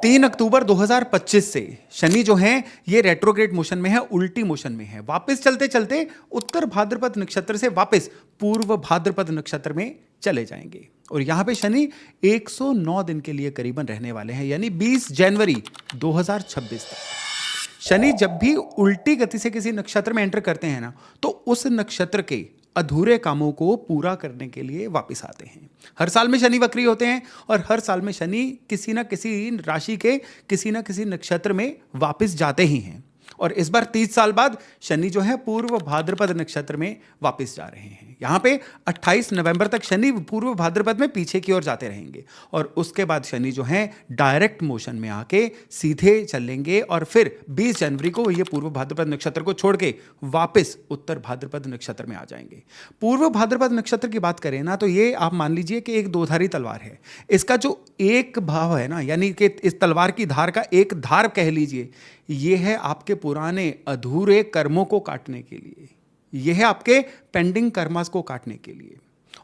3 अक्टूबर 2025 से शनि जो है ये रेट्रोग्रेड मोशन में है, उल्टी मोशन में है। वापस चलते चलते उत्तर भाद्रपद नक्षत्र से वापस पूर्व भाद्रपद नक्षत्र में चले जाएंगे और यहां पे शनि 109 दिन के लिए करीबन रहने वाले हैं, यानी 20 जनवरी 2026 तक। शनि जब भी उल्टी गति से किसी नक्षत्र में एंटर करते हैं ना, तो उस नक्षत्र के अधूरे कामों को पूरा करने के लिए वापस आते हैं। हर साल में शनि वक्री होते हैं और हर साल में शनि किसी ना किसी राशि के किसी ना किसी नक्षत्र में वापस जाते ही हैं और इस बार 30 साल बाद शनि जो है पूर्व भाद्रपद नक्षत्र में वापस जा रहे हैं। यहां पे 28 नवंबर तक शनि पूर्व भाद्रपद में पीछे की ओर जाते रहेंगे और उसके बाद शनि जो है डायरेक्ट मोशन में आके सीधे चलेंगे और फिर 20 जनवरी को ये पूर्व भाद्रपद नक्षत्र को छोड़ के वापस उत्तर भाद्रपद नक्षत्र में आ जाएंगे। पूर्व भाद्रपद नक्षत्र की बात करें ना, तो ये आप मान लीजिए कि एक दोधारी तलवार है। इसका जो एक भाव है ना, यानी कि इस तलवार की धार का एक धार कह लीजिए, ये है आपके पुराने अधूरे कर्मों को काटने के लिए, ये है आपके पेंडिंग कर्मास को काटने के लिए।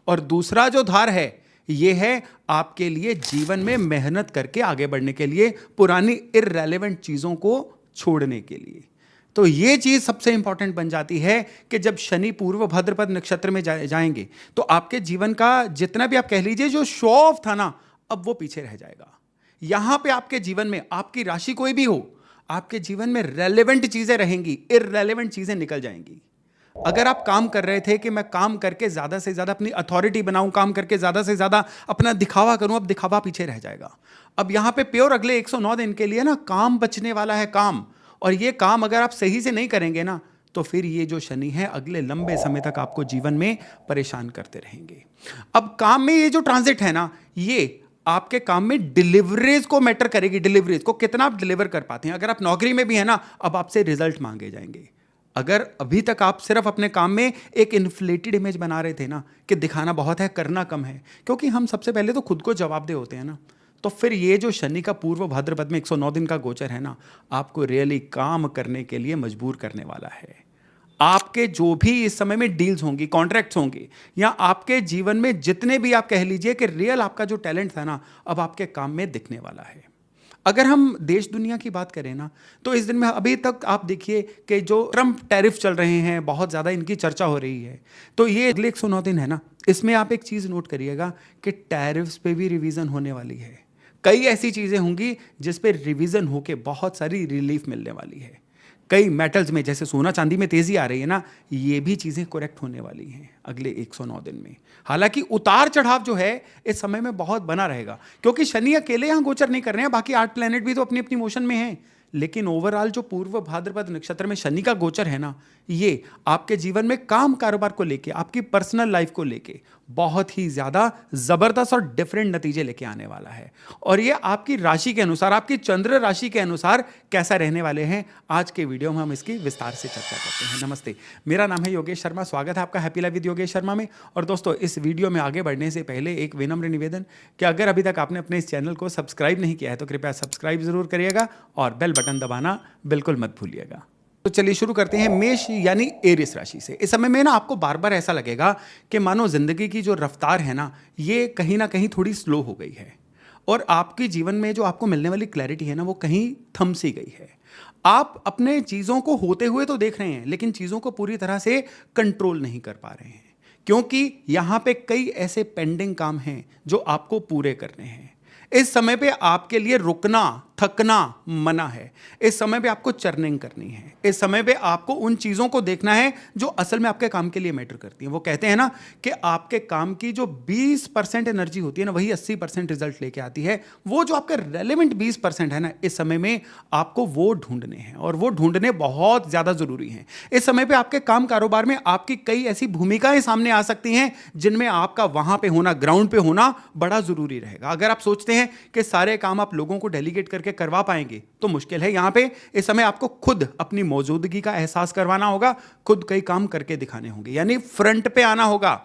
और दूसरा जो धार है ये है आपके लिए जीवन में मेहनत करके आगे बढ़ने के लिए, पुरानी इररेलेवेंट चीजों को छोड़ने के लिए। तो ये चीज सबसे इंपॉर्टेंट बन जाती है कि जब शनि पूर्व भाद्रपद नक्षत्र में जाएंगे तो आपके जीवन का जितना भी आप कह लीजिए जो शो ऑफ था ना, अब वो पीछे रह जाएगा। यहां पे आपके जीवन में आपकी राशि कोई भी हो, आपके जीवन में रेलेवेंट चीजें रहेंगी, इररेलेवेंट चीजें निकल जाएंगी। अगर आप काम कर रहे थे कि मैं काम करके ज्यादा से ज्यादा अपनी अथॉरिटी बनाऊं, काम करके ज्यादा से ज्यादा अपना दिखावा करूं, अब दिखावा पीछे रह जाएगा। अब यहां पे प्योर अगले 109 दिन के लिए ना काम बचने वाला है, काम। और ये काम अगर आप सही से नहीं करेंगे ना, तो फिर ये जो शनि है अगले लंबे समय तक आपको जीवन में परेशान करते रहेंगे। अब काम में ये जो ट्रांजिट है ना, ये आपके काम में डिलीवरीज को मैटर करेगी। डिलीवरीज को कितना आप डिलीवर कर पाते हैं। अगर आप नौकरी में भी है ना, अब आपसे रिजल्ट मांगे जाएंगे। अगर अभी तक आप सिर्फ अपने काम में एक इन्फ्लेटेड इमेज बना रहे थे ना कि दिखाना बहुत है करना कम है, क्योंकि हम सबसे पहले तो खुद को जवाबदेह होते हैं ना, तो फिर ये जो शनि का पूर्व भाद्रपद में 109 दिन का गोचर है ना, आपको रियली काम करने के लिए मजबूर करने वाला है। आपके जो भी इस समय में डील्स होंगी, कॉन्ट्रैक्ट्स होंगे, या आपके जीवन में जितने भी आप कह लीजिए कि रियल आपका जो टैलेंट था ना, अब आपके काम में दिखने वाला है। अगर हम देश दुनिया की बात करें ना, तो इस दिन में अभी तक आप देखिए कि जो ट्रंप टैरिफ चल रहे हैं, बहुत ज़्यादा इनकी चर्चा हो रही है। तो ये अगले 109 दिन है ना, इसमें आप एक चीज़ नोट करिएगा कि टैरिफ्स पे भी रिवीजन होने वाली है। कई ऐसी चीज़ें होंगी जिस पे रिवीजन होके बहुत सारी रिलीफ मिलने वाली है। कई मेटल्स में जैसे सोना चांदी में तेजी आ रही है ना, ये भी चीजें करेक्ट होने वाली हैं अगले 109 दिन में। हालांकि उतार चढ़ाव जो है इस समय में बहुत बना रहेगा, क्योंकि शनि अकेले यहां गोचर नहीं कर रहे हैं, बाकी 8 प्लैनेट भी तो अपनी अपनी मोशन में हैं। लेकिन ओवरऑल जो पूर्व भाद्रपद नक्षत्र में शनि का गोचर है ना, ये आपके जीवन में काम कारोबार को लेके, आपकी पर्सनल लाइफ को लेके बहुत ही ज्यादा जबरदस्त और डिफरेंट नतीजे लेके आने वाला है। और ये आपकी राशि के अनुसार, आपकी चंद्र राशि के अनुसार कैसा रहने वाले हैं, आज के वीडियो में हम इसकी विस्तार से चर्चा करते हैं। नमस्ते, मेरा नाम है योगेश शर्मा, स्वागत है आपका happy life with Yogesh Sharma में। और दोस्तों, इस वीडियो में आगे बढ़ने से पहले एक विनम्र निवेदन कि अगर अभी तक आपने अपने इस चैनल को सब्सक्राइब नहीं किया है तो कृपया सब्सक्राइब जरूर करिएगा और बेल बटन दबाना बिल्कुल मत भूलिएगा। तो चलिए शुरू करते हैं मेष यानी एरिस राशि से। इस समय में ना आपको बार बार ऐसा लगेगा कि मानो जिंदगी की जो रफ्तार है ना, ये कहीं ना कहीं थोड़ी स्लो हो गई है और आपके जीवन में जो आपको मिलने वाली क्लैरिटी है ना, वो कहीं थम सी गई है। आप अपने चीजों को होते हुए तो देख रहे हैं, लेकिन चीजों को पूरी तरह से कंट्रोल नहीं कर पा रहे हैं, क्योंकि यहां पे कई ऐसे पेंडिंग काम हैं जो आपको पूरे करने हैं। इस समय पे आपके लिए रुकना, थकना मना है। इस समय पे आपको चर्निंग करनी है। इस समय पे आपको उन चीजों को देखना है जो असल में आपके काम के लिए मैटर करती हैं। वो कहते हैं ना कि आपके काम की जो 20% एनर्जी होती है ना, वही 80% रिजल्ट लेके आती है। वो जो आपके रेलेवेंट 20% है ना, इस समय में आपको वो ढूंढने हैं और वो ढूंढने बहुत ज्यादा जरूरी हैं। इस समय पे आपके काम कारोबार में आपकी कई ऐसी भूमिकाएं सामने आ सकती हैं जिनमें आपका वहां पे होना, ग्राउंड पे होना बड़ा जरूरी रहेगा। अगर आप सोचते हैं कि सारे काम आप लोगों को डेलीगेट करके करवा पाएंगे तो मुश्किल है। यहां पे इस समय आपको खुद अपनी मौजूदगी का एहसास करवाना होगा, खुद कई काम करके दिखाने होंगे, यानी फ्रंट पे आना होगा।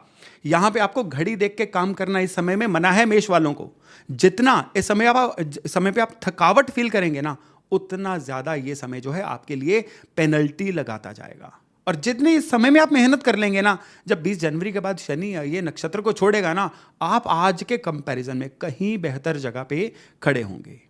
यहां पे आपको घड़ी देख के काम करना इस समय में मना है मेष वालों को। जितना इस समय पे आप थकावट फील करेंगे ना, उतना ज्यादा ये समय जो है आपके लिए पेनल्टी लगाता जाएगा। और जितनी इस समय में आप मेहनत कर लेंगे ना, जब 20 जनवरी के बाद शनि ये नक्षत्र को छोड़ेगा ना, आप आज के कंपैरिजन में कहीं बेहतर जगह पे खड़े होंगे।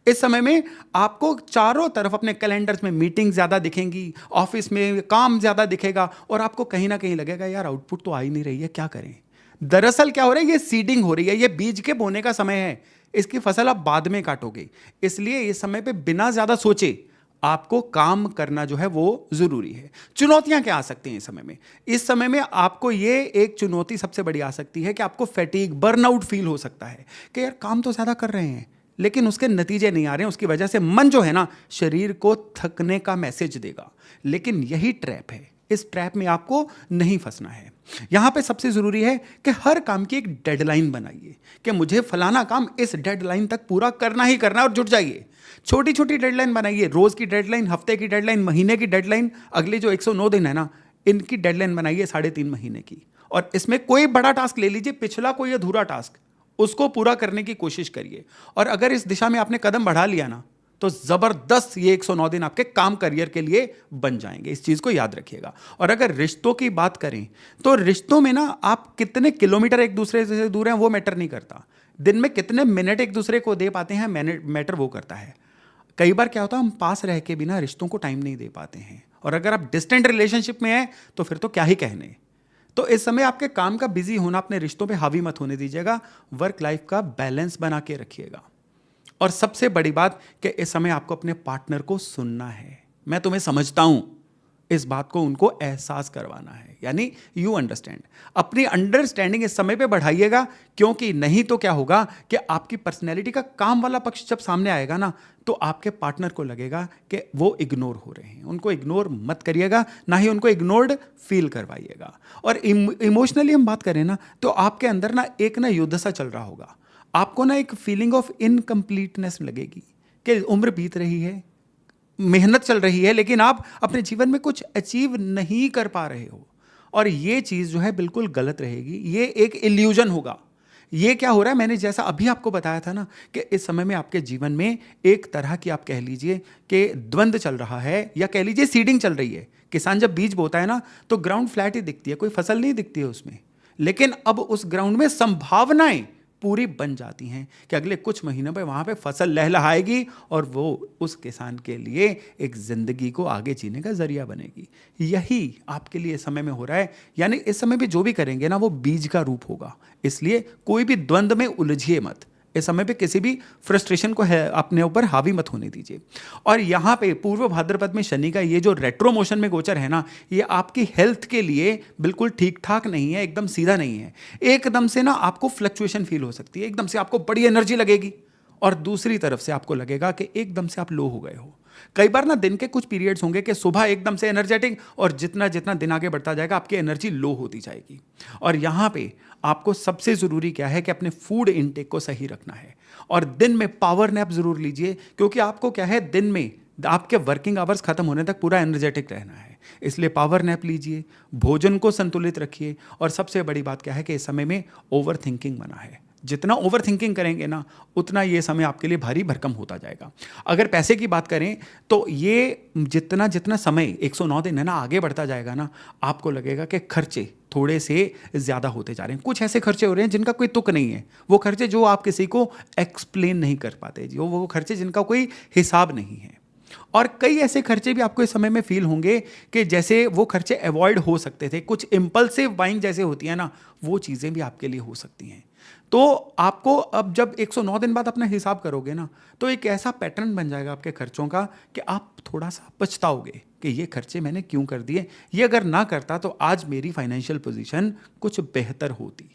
इस समय में आपको चारों तरफ अपने कैलेंडर्स में मीटिंग ज़्यादा दिखेंगी, ऑफिस में काम ज़्यादा दिखेगा और आपको कहीं ना कहीं लगेगा यार आउटपुट तो आ ही नहीं रही है, क्या करें। दरअसल क्या हो रहा है, ये सीडिंग हो रही है, ये बीज के बोने का समय है, इसकी फसल आप बाद में काटोगे। इसलिए इस समय पे बिना ज़्यादा सोचे आपको काम करना जो है वो जरूरी है। चुनौतियां क्या आ सकती हैं इस समय में? इस समय में आपको ये एक चुनौती सबसे बड़ी आ सकती है कि आपको फैटीग, बर्नआउट फील हो सकता है कि यार काम तो ज़्यादा कर रहे हैं लेकिन उसके नतीजे नहीं आ रहे हैं। उसकी वजह से मन जो है ना, शरीर को थकने का मैसेज देगा। लेकिन यही ट्रैप है, इस ट्रैप में आपको नहीं फंसना है। यहां पे सबसे जरूरी है कि हर काम की एक डेडलाइन बनाइए कि मुझे फलाना काम इस डेडलाइन तक पूरा करना ही करना है और जुट जाइए। छोटी छोटी डेडलाइन बनाइए, रोज की डेडलाइन, हफ्ते की डेडलाइन, महीने की डेडलाइन, अगले जो 109 दिन है ना, इनकी डेडलाइन बनाइए 3.5 महीने की। और इसमें कोई बड़ा टास्क ले लीजिए, पिछला कोई अधूरा टास्क, उसको पूरा करने की कोशिश करिए। और अगर इस दिशा में आपने कदम बढ़ा लिया ना, तो जबरदस्त ये 109 दिन आपके काम करियर के लिए बन जाएंगे। इस चीज को याद रखिएगा। और अगर रिश्तों की बात करें तो रिश्तों में ना, आप कितने किलोमीटर एक दूसरे से दूर हैं वो मैटर नहीं करता, दिन में कितने मिनट एक दूसरे को दे पाते हैं मैटर वो करता है। कई बार क्या होता है, हम पास रह के बिना रिश्तों को टाइम नहीं दे पाते हैं, और अगर आप डिस्टेंट रिलेशनशिप में हैं तो फिर तो क्या ही कहने। तो इस समय आपके काम का बिजी होना अपने रिश्तों पे हावी मत होने दीजिएगा, वर्क लाइफ का बैलेंस बना के रखिएगा। और सबसे बड़ी बात कि इस समय आपको अपने पार्टनर को सुनना है। मैं तुम्हें समझता हूं, इस बात को उनको एहसास करवाना है, यानी यू अंडरस्टैंड। अपनी अंडरस्टैंडिंग इस समय पे बढ़ाइएगा, क्योंकि नहीं तो क्या होगा कि आपकी पर्सनैलिटी का काम वाला पक्ष जब सामने आएगा ना, तो आपके पार्टनर को लगेगा कि वो इग्नोर हो रहे हैं। उनको इग्नोर मत करिएगा, ना ही उनको इग्नोर्ड फील करवाइएगा। और इमोशनली हम बात करें ना, तो आपके अंदर ना एक ना युद्ध सा चल रहा होगा। आपको ना एक फीलिंग ऑफ इनकम्प्लीटनेस लगेगी कि उम्र बीत रही है, मेहनत चल रही है, लेकिन आप अपने जीवन में कुछ अचीव नहीं कर पा रहे हो। और ये चीज़ जो है बिल्कुल गलत रहेगी, ये एक इल्यूजन होगा। ये क्या हो रहा है, मैंने जैसा अभी आपको बताया था ना, कि इस समय में आपके जीवन में एक तरह की, आप कह लीजिए कि द्वंद्व चल रहा है, या कह लीजिए सीडिंग चल रही है। किसान जब बीज बोता है ना, तो ग्राउंड फ्लैट ही दिखती है, कोई फसल नहीं दिखती है उसमें। लेकिन अब उस ग्राउंड में संभावनाएं पूरी बन जाती हैं कि अगले कुछ महीनों में वहाँ पे फसल लहलहाएगी और वो उस किसान के लिए एक ज़िंदगी को आगे जीने का जरिया बनेगी। यही आपके लिए इस समय में हो रहा है। यानी इस समय भी जो भी करेंगे ना, वो बीज का रूप होगा। इसलिए कोई भी द्वंद्व में उलझिए मत। इस समय पे किसी भी फ्रस्ट्रेशन को है अपने ऊपर हावी मत होने दीजिए। और यहाँ पे पूर्व भाद्रपद में शनि का ये जो रेट्रो मोशन में गोचर है ना, ये आपकी हेल्थ के लिए बिल्कुल ठीक ठाक नहीं है, एकदम सीधा नहीं है। एकदम से ना आपको फ्लक्चुएशन फील हो सकती है, एकदम से आपको बड़ी एनर्जी लगेगी, और दूसरी तरफ से आपको लगेगा कि एकदम से आप लो हो गए हो। कई बार ना दिन के कुछ पीरियड्स होंगे कि सुबह एकदम से एनर्जेटिक, और जितना जितना दिन आगे बढ़ता जाएगा आपकी एनर्जी लो होती जाएगी। और यहाँ पे आपको सबसे ज़रूरी क्या है कि अपने फूड इनटेक को सही रखना है, और दिन में पावर नैप ज़रूर लीजिए, क्योंकि आपको क्या है, दिन में आपके वर्किंग आवर्स खत्म होने तक पूरा एनर्जेटिक रहना है। इसलिए पावर नैप लीजिए, भोजन को संतुलित रखिए। और सबसे बड़ी बात क्या है कि इस समय में ओवर थिंकिंग मना है। जितना ओवर थिंकिंग करेंगे ना, उतना ये समय आपके लिए भारी भरकम होता जाएगा। अगर पैसे की बात करें तो ये जितना जितना समय 109 दिन है ना आगे बढ़ता जाएगा ना, आपको लगेगा कि खर्चे थोड़े से ज़्यादा होते जा रहे हैं। कुछ ऐसे खर्चे हो रहे हैं जिनका कोई तुक नहीं है, वो खर्चे जो आप किसी को एक्सप्लेन नहीं कर पाते, जो वो खर्चे जिनका कोई हिसाब नहीं है। और कई ऐसे खर्चे भी आपको इस समय में फील होंगे कि जैसे वो खर्चे अवॉइड हो सकते थे। कुछ इम्पल्सिव बाइंग जैसे होती है ना, वो चीज़ें भी आपके लिए हो सकती हैं। तो आपको अब जब 109 दिन बाद अपना हिसाब करोगे ना, तो एक ऐसा पैटर्न बन जाएगा आपके खर्चों का कि आप थोड़ा सा पछताओगे कि ये खर्चे मैंने क्यों कर दिए, ये अगर ना करता तो आज मेरी फाइनेंशियल पोजीशन कुछ बेहतर होती।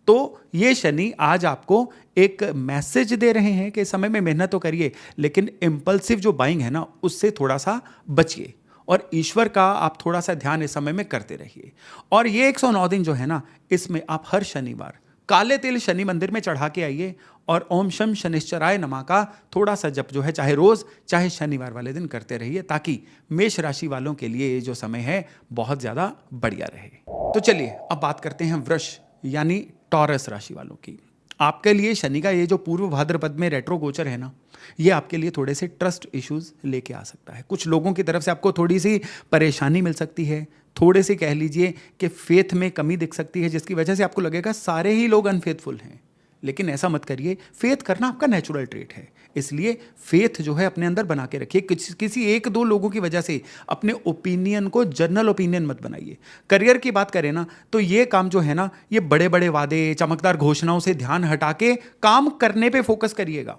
तो ये शनि आज आपको एक मैसेज दे रहे हैं कि इस समय में मेहनत तो करिए, लेकिन इम्पल्सिव जो बाइंग है ना, उससे थोड़ा सा बचिए, और ईश्वर का आप थोड़ा सा ध्यान इस समय में करते रहिए। और ये 109 दिन जो है ना, इसमें आप हर शनिवार काले तिल शनि मंदिर में चढ़ा के आइए, और ओम शम शनिश्चराय नमः का थोड़ा सा जप जो है चाहे रोज चाहे शनिवार वाले दिन करते रहिए, ताकि मेष राशि वालों के लिए ये जो समय है बहुत ज़्यादा बढ़िया रहे। तो चलिए अब बात करते हैं वृष यानी टॉरस राशि वालों की। आपके लिए शनि का ये जो पूर्व भाद्रपद में रेट्रो गोचर है ना, ये आपके लिए थोड़े से ट्रस्ट इश्यूज लेके आ सकता है। कुछ लोगों की तरफ से आपको थोड़ी सी परेशानी मिल सकती है, थोड़े से कह लीजिए कि फेथ में कमी दिख सकती है, जिसकी वजह से आपको लगेगा सारे ही लोग अनफेथफुल हैं। लेकिन ऐसा मत करिए, फेथ करना आपका नेचुरल ट्रेट है। इसलिए फेथ जो है अपने अंदर बना के रखिए। किसी एक दो लोगों की वजह से अपने ओपिनियन को जनरल ओपिनियन मत बनाइए। करियर की बात करें ना, तो ये काम जो है ना, ये बड़े बड़े वादे, चमकदार घोषणाओं से ध्यान हटा के काम करने पे फोकस करिएगा।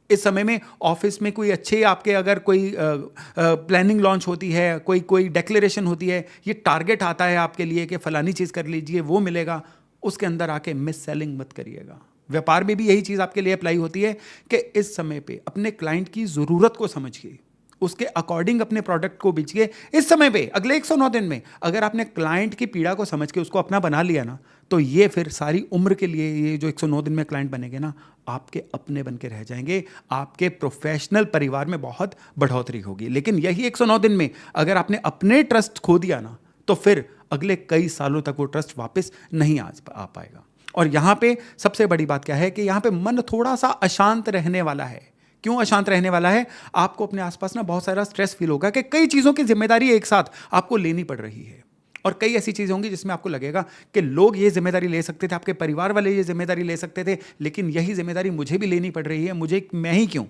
इस समय में ऑफिस में कोई अच्छे आपके अगर कोई प्लानिंग लॉन्च होती है, कोई डेक्लेरेशन होती है, ये टारगेट आता है आपके लिए कि फलानी चीज़ कर लीजिए, वो मिलेगा, उसके अंदर आके मिस सेलिंग मत करिएगा। व्यापार में भी यही चीज़ आपके लिए अप्लाई होती है कि इस समय पे अपने क्लाइंट की ज़रूरत को समझिए, उसके अकॉर्डिंग अपने प्रोडक्ट को बेचिए। इस समय पे अगले 109 दिन में अगर आपने क्लाइंट की पीड़ा को समझ के उसको अपना बना लिया ना, तो ये फिर सारी उम्र के लिए ये जो 109 दिन में क्लाइंट बनेंगे ना, आपके अपने बन के रह जाएंगे। आपके प्रोफेशनल परिवार में बहुत बढ़ोतरी होगी। लेकिन यही 109 दिन में अगर आपने अपने ट्रस्ट खो दिया ना, तो फिर अगले कई सालों तक वो ट्रस्ट वापस नहीं आ पाएगा। और यहाँ पे सबसे बड़ी बात क्या है कि यहाँ पे मन थोड़ा सा अशांत रहने वाला है। क्यों अशांत रहने वाला है? आपको अपने आसपास ना बहुत सारा स्ट्रेस फील होगा कि कई चीज़ों की जिम्मेदारी एक साथ आपको लेनी पड़ रही है। और कई ऐसी चीज़ें होंगी जिसमें आपको लगेगा कि लोग ये जिम्मेदारी ले सकते थे, आपके परिवार वाले ये जिम्मेदारी ले सकते थे, लेकिन यही जिम्मेदारी मुझे भी लेनी पड़ रही है। मैं ही क्यों?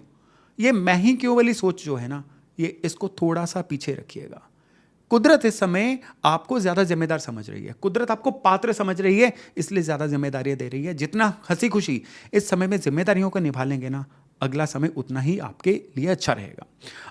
ये मैं ही क्यों वाली सोच जो है ना, ये इसको थोड़ा सा पीछे रखिएगा। कुदरत इस समय आपको ज़्यादा जिम्मेदार समझ रही है, कुदरत आपको पात्र समझ रही है, इसलिए ज़्यादा जिम्मेदारियां दे रही है। जितना हंसी खुशी इस समय में जिम्मेदारियों को निभा लेंगे ना, अगला समय उतना ही आपके लिए अच्छा रहेगा।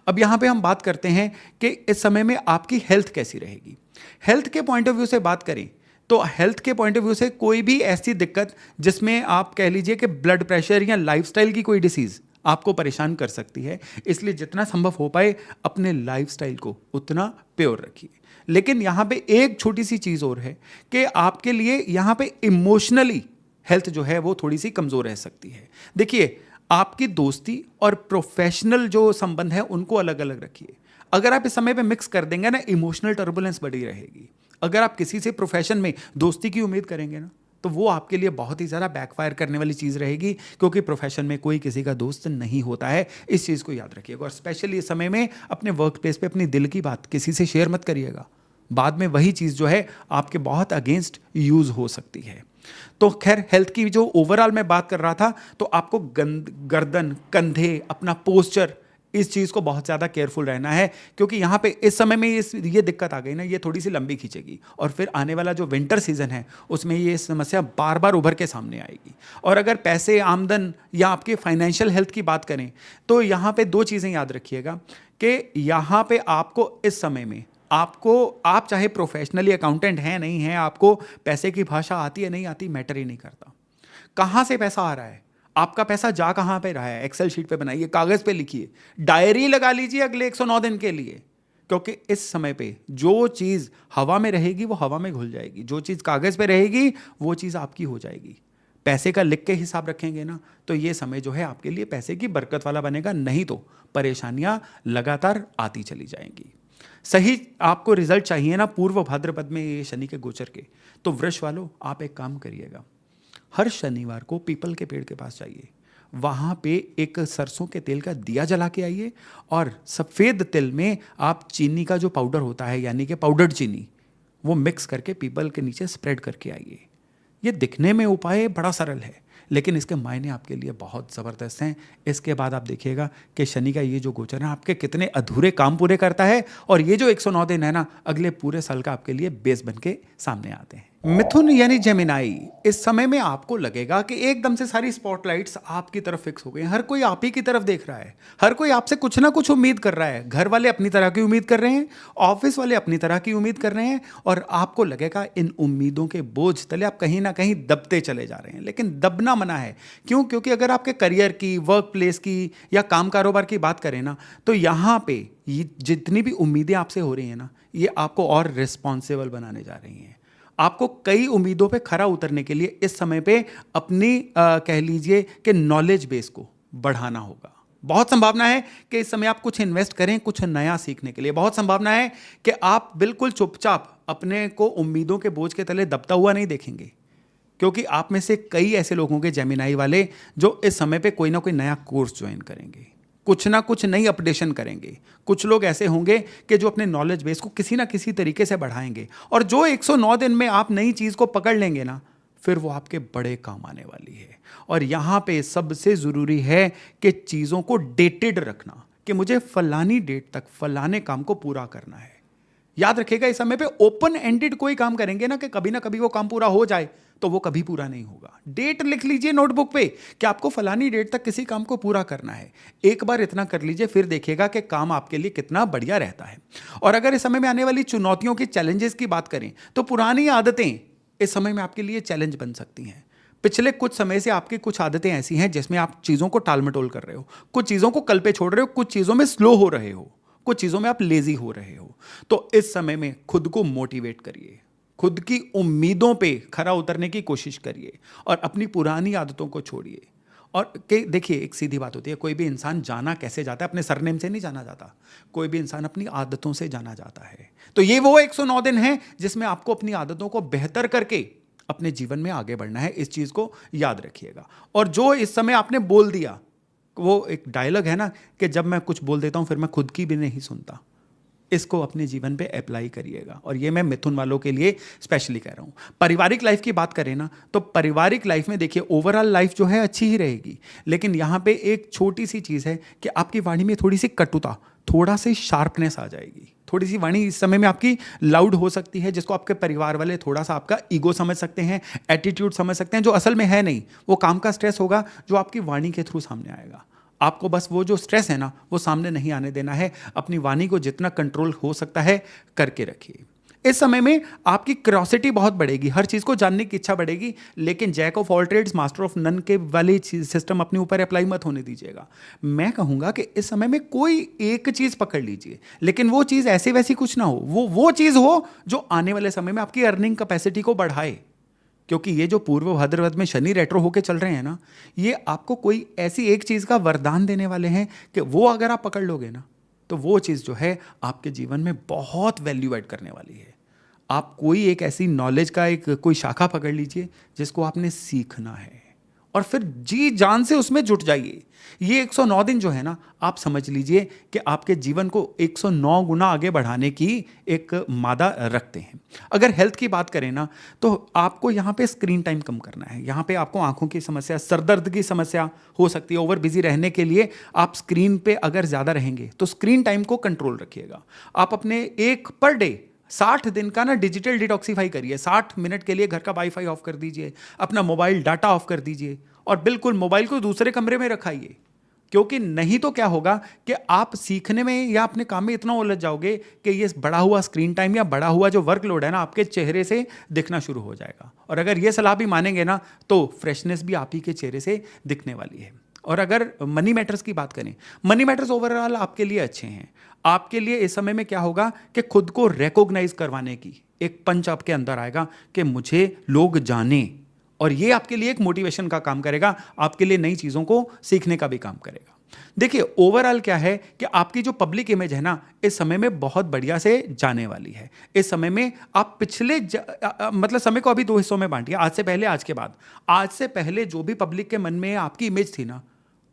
अब यहाँ पे हम बात करते हैं कि इस समय में आपकी हेल्थ कैसी रहेगी। हेल्थ के पॉइंट ऑफ व्यू से बात करें तो हेल्थ के पॉइंट ऑफ व्यू से कोई भी ऐसी दिक्कत जिसमें आप कह लीजिए कि ब्लड प्रेशर या लाइफस्टाइल की कोई डिसीज़ आपको परेशान कर सकती है, इसलिए जितना संभव हो पाए अपने लाइफस्टाइल को उतना प्योर रखिए। लेकिन यहाँ पे एक छोटी सी चीज़ और है कि आपके लिए यहाँ पे इमोशनली हेल्थ जो है वो थोड़ी सी कमज़ोर रह सकती है। देखिए, आपकी दोस्ती और प्रोफेशनल जो संबंध है उनको अलग अलग रखिए। अगर आप इस समय पे मिक्स कर देंगे ना, इमोशनल टर्बुलेंस बढ़ी रहेगी। अगर आप किसी से प्रोफेशन में दोस्ती की उम्मीद करेंगे ना, तो वो आपके लिए बहुत ही ज़्यादा बैकफायर करने वाली चीज़ रहेगी, क्योंकि प्रोफेशन में कोई किसी का दोस्त नहीं होता है। इस चीज़ को याद रखिएगा। और स्पेशली इस समय में अपने वर्क प्लेस पे अपनी दिल की बात किसी से शेयर मत करिएगा। बाद में वही चीज़ जो है आपके बहुत अगेंस्ट यूज़ हो सकती है। तो खैर, हेल्थ की जो ओवरऑल मैं बात कर रहा था, तो आपको गर्दन, कंधे, अपना पोस्चर, इस चीज़ को बहुत ज़्यादा केयरफुल रहना है, क्योंकि यहाँ पे इस समय में ये दिक्कत आ गई ना, ये थोड़ी सी लंबी खींचेगी। और फिर आने वाला जो विंटर सीजन है उसमें ये समस्या बार बार उभर के सामने आएगी। और अगर पैसे, आमदन या आपके फाइनेंशियल हेल्थ की बात करें तो यहाँ पे दो चीज़ें याद रखिएगा कि यहाँ पे आपको इस समय में आप चाहे प्रोफेशनली अकाउंटेंट हैं नहीं हैं, आपको पैसे की भाषा आती है नहीं आती, मैटर ही नहीं करता। कहाँ से पैसा आ रहा है, आपका पैसा जा कहाँ पे रहा है, एक्सेल शीट पे बनाइए, कागज़ पे लिखिए, डायरी लगा लीजिए अगले 109 दिन के लिए। क्योंकि इस समय पे जो चीज़ हवा में रहेगी वो हवा में घुल जाएगी, जो चीज़ कागज़ पे रहेगी वो चीज़ आपकी हो जाएगी। पैसे का लिख के हिसाब रखेंगे ना, तो ये समय जो है आपके लिए पैसे की बरकत वाला बनेगा, नहीं तो परेशानियां लगातार आती चली जाएंगी। सही आपको रिजल्ट चाहिए ना पूर्व भाद्रपद में ये शनि के गोचर के, तो वृष वालों आप एक काम करिएगा, हर शनिवार को पीपल के पेड़ के पास जाइए, वहाँ पे एक सरसों के तेल का दिया जला के आइए और सफ़ेद तिल में आप चीनी का जो पाउडर होता है, यानी कि पाउडर्ड चीनी, वो मिक्स करके पीपल के नीचे स्प्रेड करके आइए। ये दिखने में उपाय बड़ा सरल है, लेकिन इसके मायने आपके लिए बहुत ज़बरदस्त हैं। इसके बाद आप देखिएगा कि शनि का ये जो गोचर है आपके कितने अधूरे काम पूरे करता है, और ये जो 109 दिन है ना, अगले पूरे साल का आपके लिए बेस बन के सामने आते हैं। मिथुन यानी जेमिनाई, इस समय में आपको लगेगा कि एकदम से सारी स्पॉटलाइट्स आपकी तरफ फिक्स हो गई हैं। हर कोई आप ही की तरफ देख रहा है, हर कोई आपसे कुछ ना कुछ उम्मीद कर रहा है। घर वाले अपनी तरह की उम्मीद कर रहे हैं, ऑफिस वाले अपनी तरह की उम्मीद कर रहे हैं, और आपको लगेगा इन उम्मीदों के बोझ तले आप कहीं ना कहीं दबते चले जा रहे हैं। लेकिन दबना मना है। क्यों? क्योंकि अगर आपके करियर की, वर्क प्लेस की या काम कारोबार की बात करें ना, तो यहाँ पे ये जितनी भी उम्मीदें आपसे हो रही हैं ना, ये आपको और रिस्पॉन्सिबल बनाने जा रही हैं। आपको कई उम्मीदों पे खरा उतरने के लिए इस समय पे अपनी कह लीजिए कि नॉलेज बेस को बढ़ाना होगा। बहुत संभावना है कि इस समय आप कुछ इन्वेस्ट करें कुछ नया सीखने के लिए। बहुत संभावना है कि आप बिल्कुल चुपचाप अपने को उम्मीदों के बोझ के तले दबता हुआ नहीं देखेंगे, क्योंकि आप में से कई ऐसे लोग होंगे जेमिनाई वाले जो इस समय पे कोई ना कोई नया कोर्स ज्वाइन करेंगे, कुछ ना कुछ नई अपडेशन करेंगे। कुछ लोग ऐसे होंगे कि जो अपने नॉलेज बेस को किसी ना किसी तरीके से बढ़ाएंगे, और जो 109 दिन में आप नई चीज़ को पकड़ लेंगे ना, फिर वो आपके बड़े काम आने वाली है। और यहाँ पे सबसे ज़रूरी है कि चीज़ों को डेटेड रखना, कि मुझे फलानी डेट तक फलाने काम को पूरा करना है। याद रखिएगा, इस समय पे ओपन एंडेड कोई काम करेंगे ना कभी वो काम पूरा हो जाए, तो वो कभी पूरा नहीं होगा। डेट लिख लीजिए नोटबुक पे कि आपको फलानी डेट तक किसी काम को पूरा करना है। एक बार इतना कर लीजिए, फिर देखिएगा कि काम आपके लिए कितना बढ़िया रहता है। और अगर इस समय में आने वाली चुनौतियों की, चैलेंजेस की बात करें, तो पुरानी आदतें इस समय में आपके लिए चैलेंज बन सकती हैं। पिछले कुछ समय से आपकी कुछ आदतें ऐसी हैं जिसमें आप चीज़ों को टाल मटोल कर रहे हो, कुछ चीज़ों को कल पे छोड़ रहे हो, कुछ चीज़ों में स्लो हो रहे हो, कुछ चीज़ों में आप लेजी हो रहे हो। तो इस समय में खुद को मोटिवेट करिए, खुद की उम्मीदों पे खरा उतरने की कोशिश करिए और अपनी पुरानी आदतों को छोड़िए। और देखिए, एक सीधी बात होती है, कोई भी इंसान जाना कैसे जाता है? अपने सरनेम से नहीं जाना जाता। कोई भी इंसान अपनी आदतों से जाना जाता है। तो ये वो 109 दिन हैं जिसमें आपको अपनी आदतों को बेहतर करके अपने जीवन में आगे बढ़ना है। इस चीज़ को याद रखिएगा। और जो इस समय आपने बोल दिया, वो एक डायलॉग है ना कि जब मैं कुछ बोल देता हूं फिर मैं खुद की भी नहीं सुनता, इसको अपने जीवन पे अप्लाई करिएगा। और ये मैं मिथुन वालों के लिए स्पेशली कह रहा हूँ। पारिवारिक लाइफ की बात करें ना, तो पारिवारिक लाइफ में देखिए, ओवरऑल लाइफ जो है अच्छी ही रहेगी, लेकिन यहाँ पे एक छोटी सी चीज़ है कि आपकी वाणी में थोड़ी सी कटुता, थोड़ा सी शार्पनेस आ जाएगी। थोड़ी सी वाणी इस समय में आपकी लाउड हो सकती है, जिसको आपके परिवार वाले थोड़ा सा आपका ईगो समझ सकते हैं, एटीट्यूड समझ सकते हैं, जो असल में है नहीं। वो काम का स्ट्रेस होगा जो आपकी वाणी के थ्रू सामने आएगा। आपको बस वो जो स्ट्रेस है ना, वो सामने नहीं आने देना है। अपनी वाणी को जितना कंट्रोल हो सकता है करके रखिए। इस समय में आपकी क्यूरियोसिटी बहुत बढ़ेगी, हर चीज़ को जानने की इच्छा बढ़ेगी, लेकिन jack of all trades master of none के वाली सिस्टम अपने ऊपर अप्लाई मत होने दीजिएगा। मैं कहूँगा कि इस समय में कोई एक चीज़ पकड़ लीजिए, लेकिन वो चीज़ ऐसी वैसी कुछ ना हो, वो चीज़ हो जो आने वाले समय में आपकी अर्निंग कैपेसिटी को बढ़ाए। क्योंकि ये जो पूर्व भाद्रपद में शनि रेट्रो होके चल रहे हैं ना, ये आपको कोई ऐसी एक चीज़ का वरदान देने वाले हैं कि वो अगर आप पकड़ लोगे ना, तो वो चीज़ जो है आपके जीवन में बहुत वैल्यू ऐड करने वाली है। आप कोई एक ऐसी नॉलेज का एक कोई शाखा पकड़ लीजिए जिसको आपने सीखना है, और फिर जी जान से उसमें जुट जाइए। ये 109 दिन जो है ना, आप समझ लीजिए कि आपके जीवन को 109 गुना आगे बढ़ाने की एक मादा रखते हैं। अगर हेल्थ की बात करें ना, तो आपको यहाँ पे स्क्रीन टाइम कम करना है। यहाँ पे आपको आंखों की समस्या, सरदर्द की समस्या हो सकती है। ओवर बिजी रहने के लिए आप स्क्रीन पे अगर ज़्यादा रहेंगे तो स्क्रीन टाइम को कंट्रोल रखिएगा। आप अपने एक पर डे 60 दिन का ना डिजिटल डिटॉक्सीफाई करिए। 60 मिनट के लिए घर का वाईफाई ऑफ कर दीजिए, अपना मोबाइल डाटा ऑफ कर दीजिए, और बिल्कुल मोबाइल को दूसरे कमरे में रखाइए। क्योंकि नहीं तो क्या होगा कि आप सीखने में या अपने काम में इतना उलझ जाओगे कि ये बढ़ा हुआ स्क्रीन टाइम या बढ़ा हुआ जो वर्कलोड है ना, आपके चेहरे से दिखना शुरू हो जाएगा। और अगर ये सलाह भी मानेंगे ना, तो फ्रेशनेस भी आप ही के चेहरे से दिखने वाली है। और अगर मनी मैटर्स की बात करें, मनी मैटर्स ओवरऑल आपके लिए अच्छे हैं। आपके लिए इस समय में क्या होगा कि खुद को रिकॉग्नाइज करवाने की एक पंच आपके अंदर आएगा कि मुझे लोग जाने, और ये आपके लिए एक मोटिवेशन का काम करेगा, आपके लिए नई चीज़ों को सीखने का भी काम करेगा। देखिए, ओवरऑल क्या है कि आपकी जो पब्लिक इमेज है ना, इस समय में बहुत बढ़िया से जाने वाली है। इस समय में आप पिछले मतलब समय को अभी 2 हिस्सों में बांटिए, आज से पहले, आज के बाद। आज से पहले जो भी पब्लिक के मन में आपकी इमेज थी ना,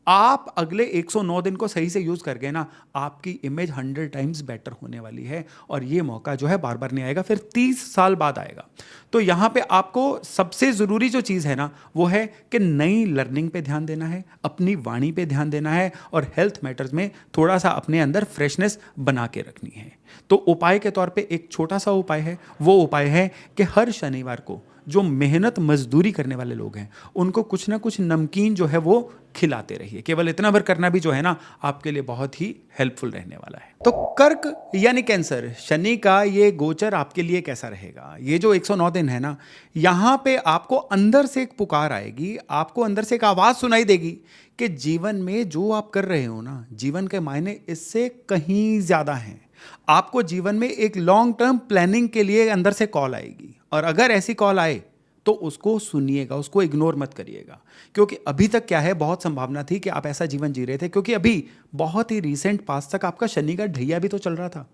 आप अगले 109 दिन को सही से यूज कर गए ना, आपकी इमेज 100 टाइम्स बेटर होने वाली है। और ये मौका जो है बार बार नहीं आएगा, फिर 30 साल बाद आएगा। तो यहाँ पे आपको सबसे ज़रूरी जो चीज़ है ना, वो है कि नई लर्निंग पे ध्यान देना है, अपनी वाणी पे ध्यान देना है, और हेल्थ मैटर्स में थोड़ा सा अपने अंदर फ्रेशनेस बना के रखनी है। तो उपाय के तौर पे एक छोटा सा उपाय है, वो उपाय है कि हर शनिवार को जो मेहनत मजदूरी करने वाले लोग हैं, उनको कुछ ना कुछ नमकीन जो है वो खिलाते रहिए। केवल इतना भर करना भी जो है ना, आपके लिए बहुत ही हेल्पफुल रहने वाला है। तो कर्क यानी कैंसर, शनि का ये गोचर आपके लिए कैसा रहेगा? ये जो 109 दिन है ना, यहाँ पे आपको अंदर से एक पुकार आएगी, आपको अंदर से एक आवाज़ सुनाई देगी कि जीवन में जो आप कर रहे हो ना, जीवन के मायने इससे कहीं ज़्यादा हैं। आपको जीवन में एक लॉन्ग टर्म प्लानिंग के लिए अंदर से कॉल आएगी, और अगर ऐसी कॉल आए तो उसको सुनिएगा, उसको इग्नोर मत करिएगा। क्योंकि अभी तक क्या है, बहुत संभावना थी कि आप ऐसा जीवन जी रहे थे, क्योंकि अभी बहुत ही रीसेंट पास तक आपका शनि का ढैया भी तो चल रहा था,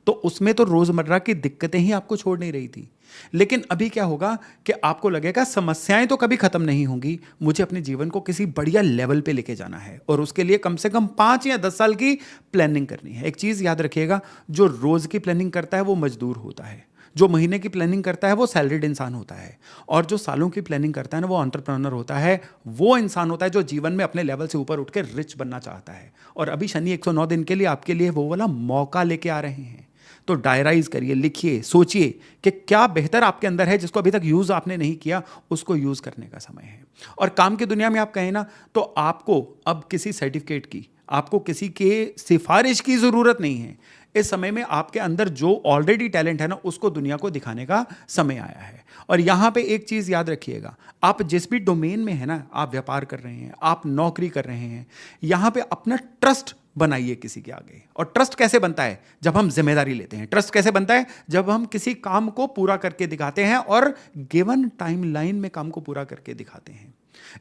तो उसमें तो रोजमर्रा की दिक्कतें ही आपको छोड़ नहीं रही थी। लेकिन अभी क्या होगा कि आपको लगेगा समस्याएं तो कभी खत्म नहीं होंगी, मुझे अपने जीवन को किसी बढ़िया लेवल पे लेके जाना है, और उसके लिए कम से कम 5 या 10 साल की प्लानिंग करनी है। एक चीज याद रखिएगा, जो रोज की प्लानिंग करता है वो मजदूर होता है, जो महीने की प्लानिंग करता है वो सैलरीड इंसान होता है, और जो सालों की प्लानिंग करता है ना वो एंटरप्रेन्योर होता है। वो इंसान होता है जो जीवन में अपने लेवल से ऊपर उठ के रिच बनना चाहता है। और अभी शनि 109 दिन के लिए आपके लिए वो वाला मौका लेके आ रहे हैं। तो डायराइज करिए, लिखिए, सोचिए कि क्या बेहतर आपके अंदर है जिसको अभी तक यूज आपने नहीं किया, उसको यूज करने का समय है। और काम की दुनिया में आप कहें ना, तो आपको अब किसी सर्टिफिकेट की, आपको किसी के सिफारिश की जरूरत नहीं है। इस समय में आपके अंदर जो ऑलरेडी टैलेंट है ना, उसको दुनिया को दिखाने का समय आया है। और यहां पे एक चीज याद रखिएगा, आप जिस भी डोमेन में है ना, आप व्यापार कर रहे हैं, आप नौकरी कर रहे हैं, यहां पे अपना ट्रस्ट बनाइए किसी के आगे। और ट्रस्ट कैसे बनता है? जब हम जिम्मेदारी लेते हैं। ट्रस्ट कैसे बनता है? जब हम किसी काम को पूरा करके दिखाते हैं और गिवन टाइमलाइन में काम को पूरा करके दिखाते हैं।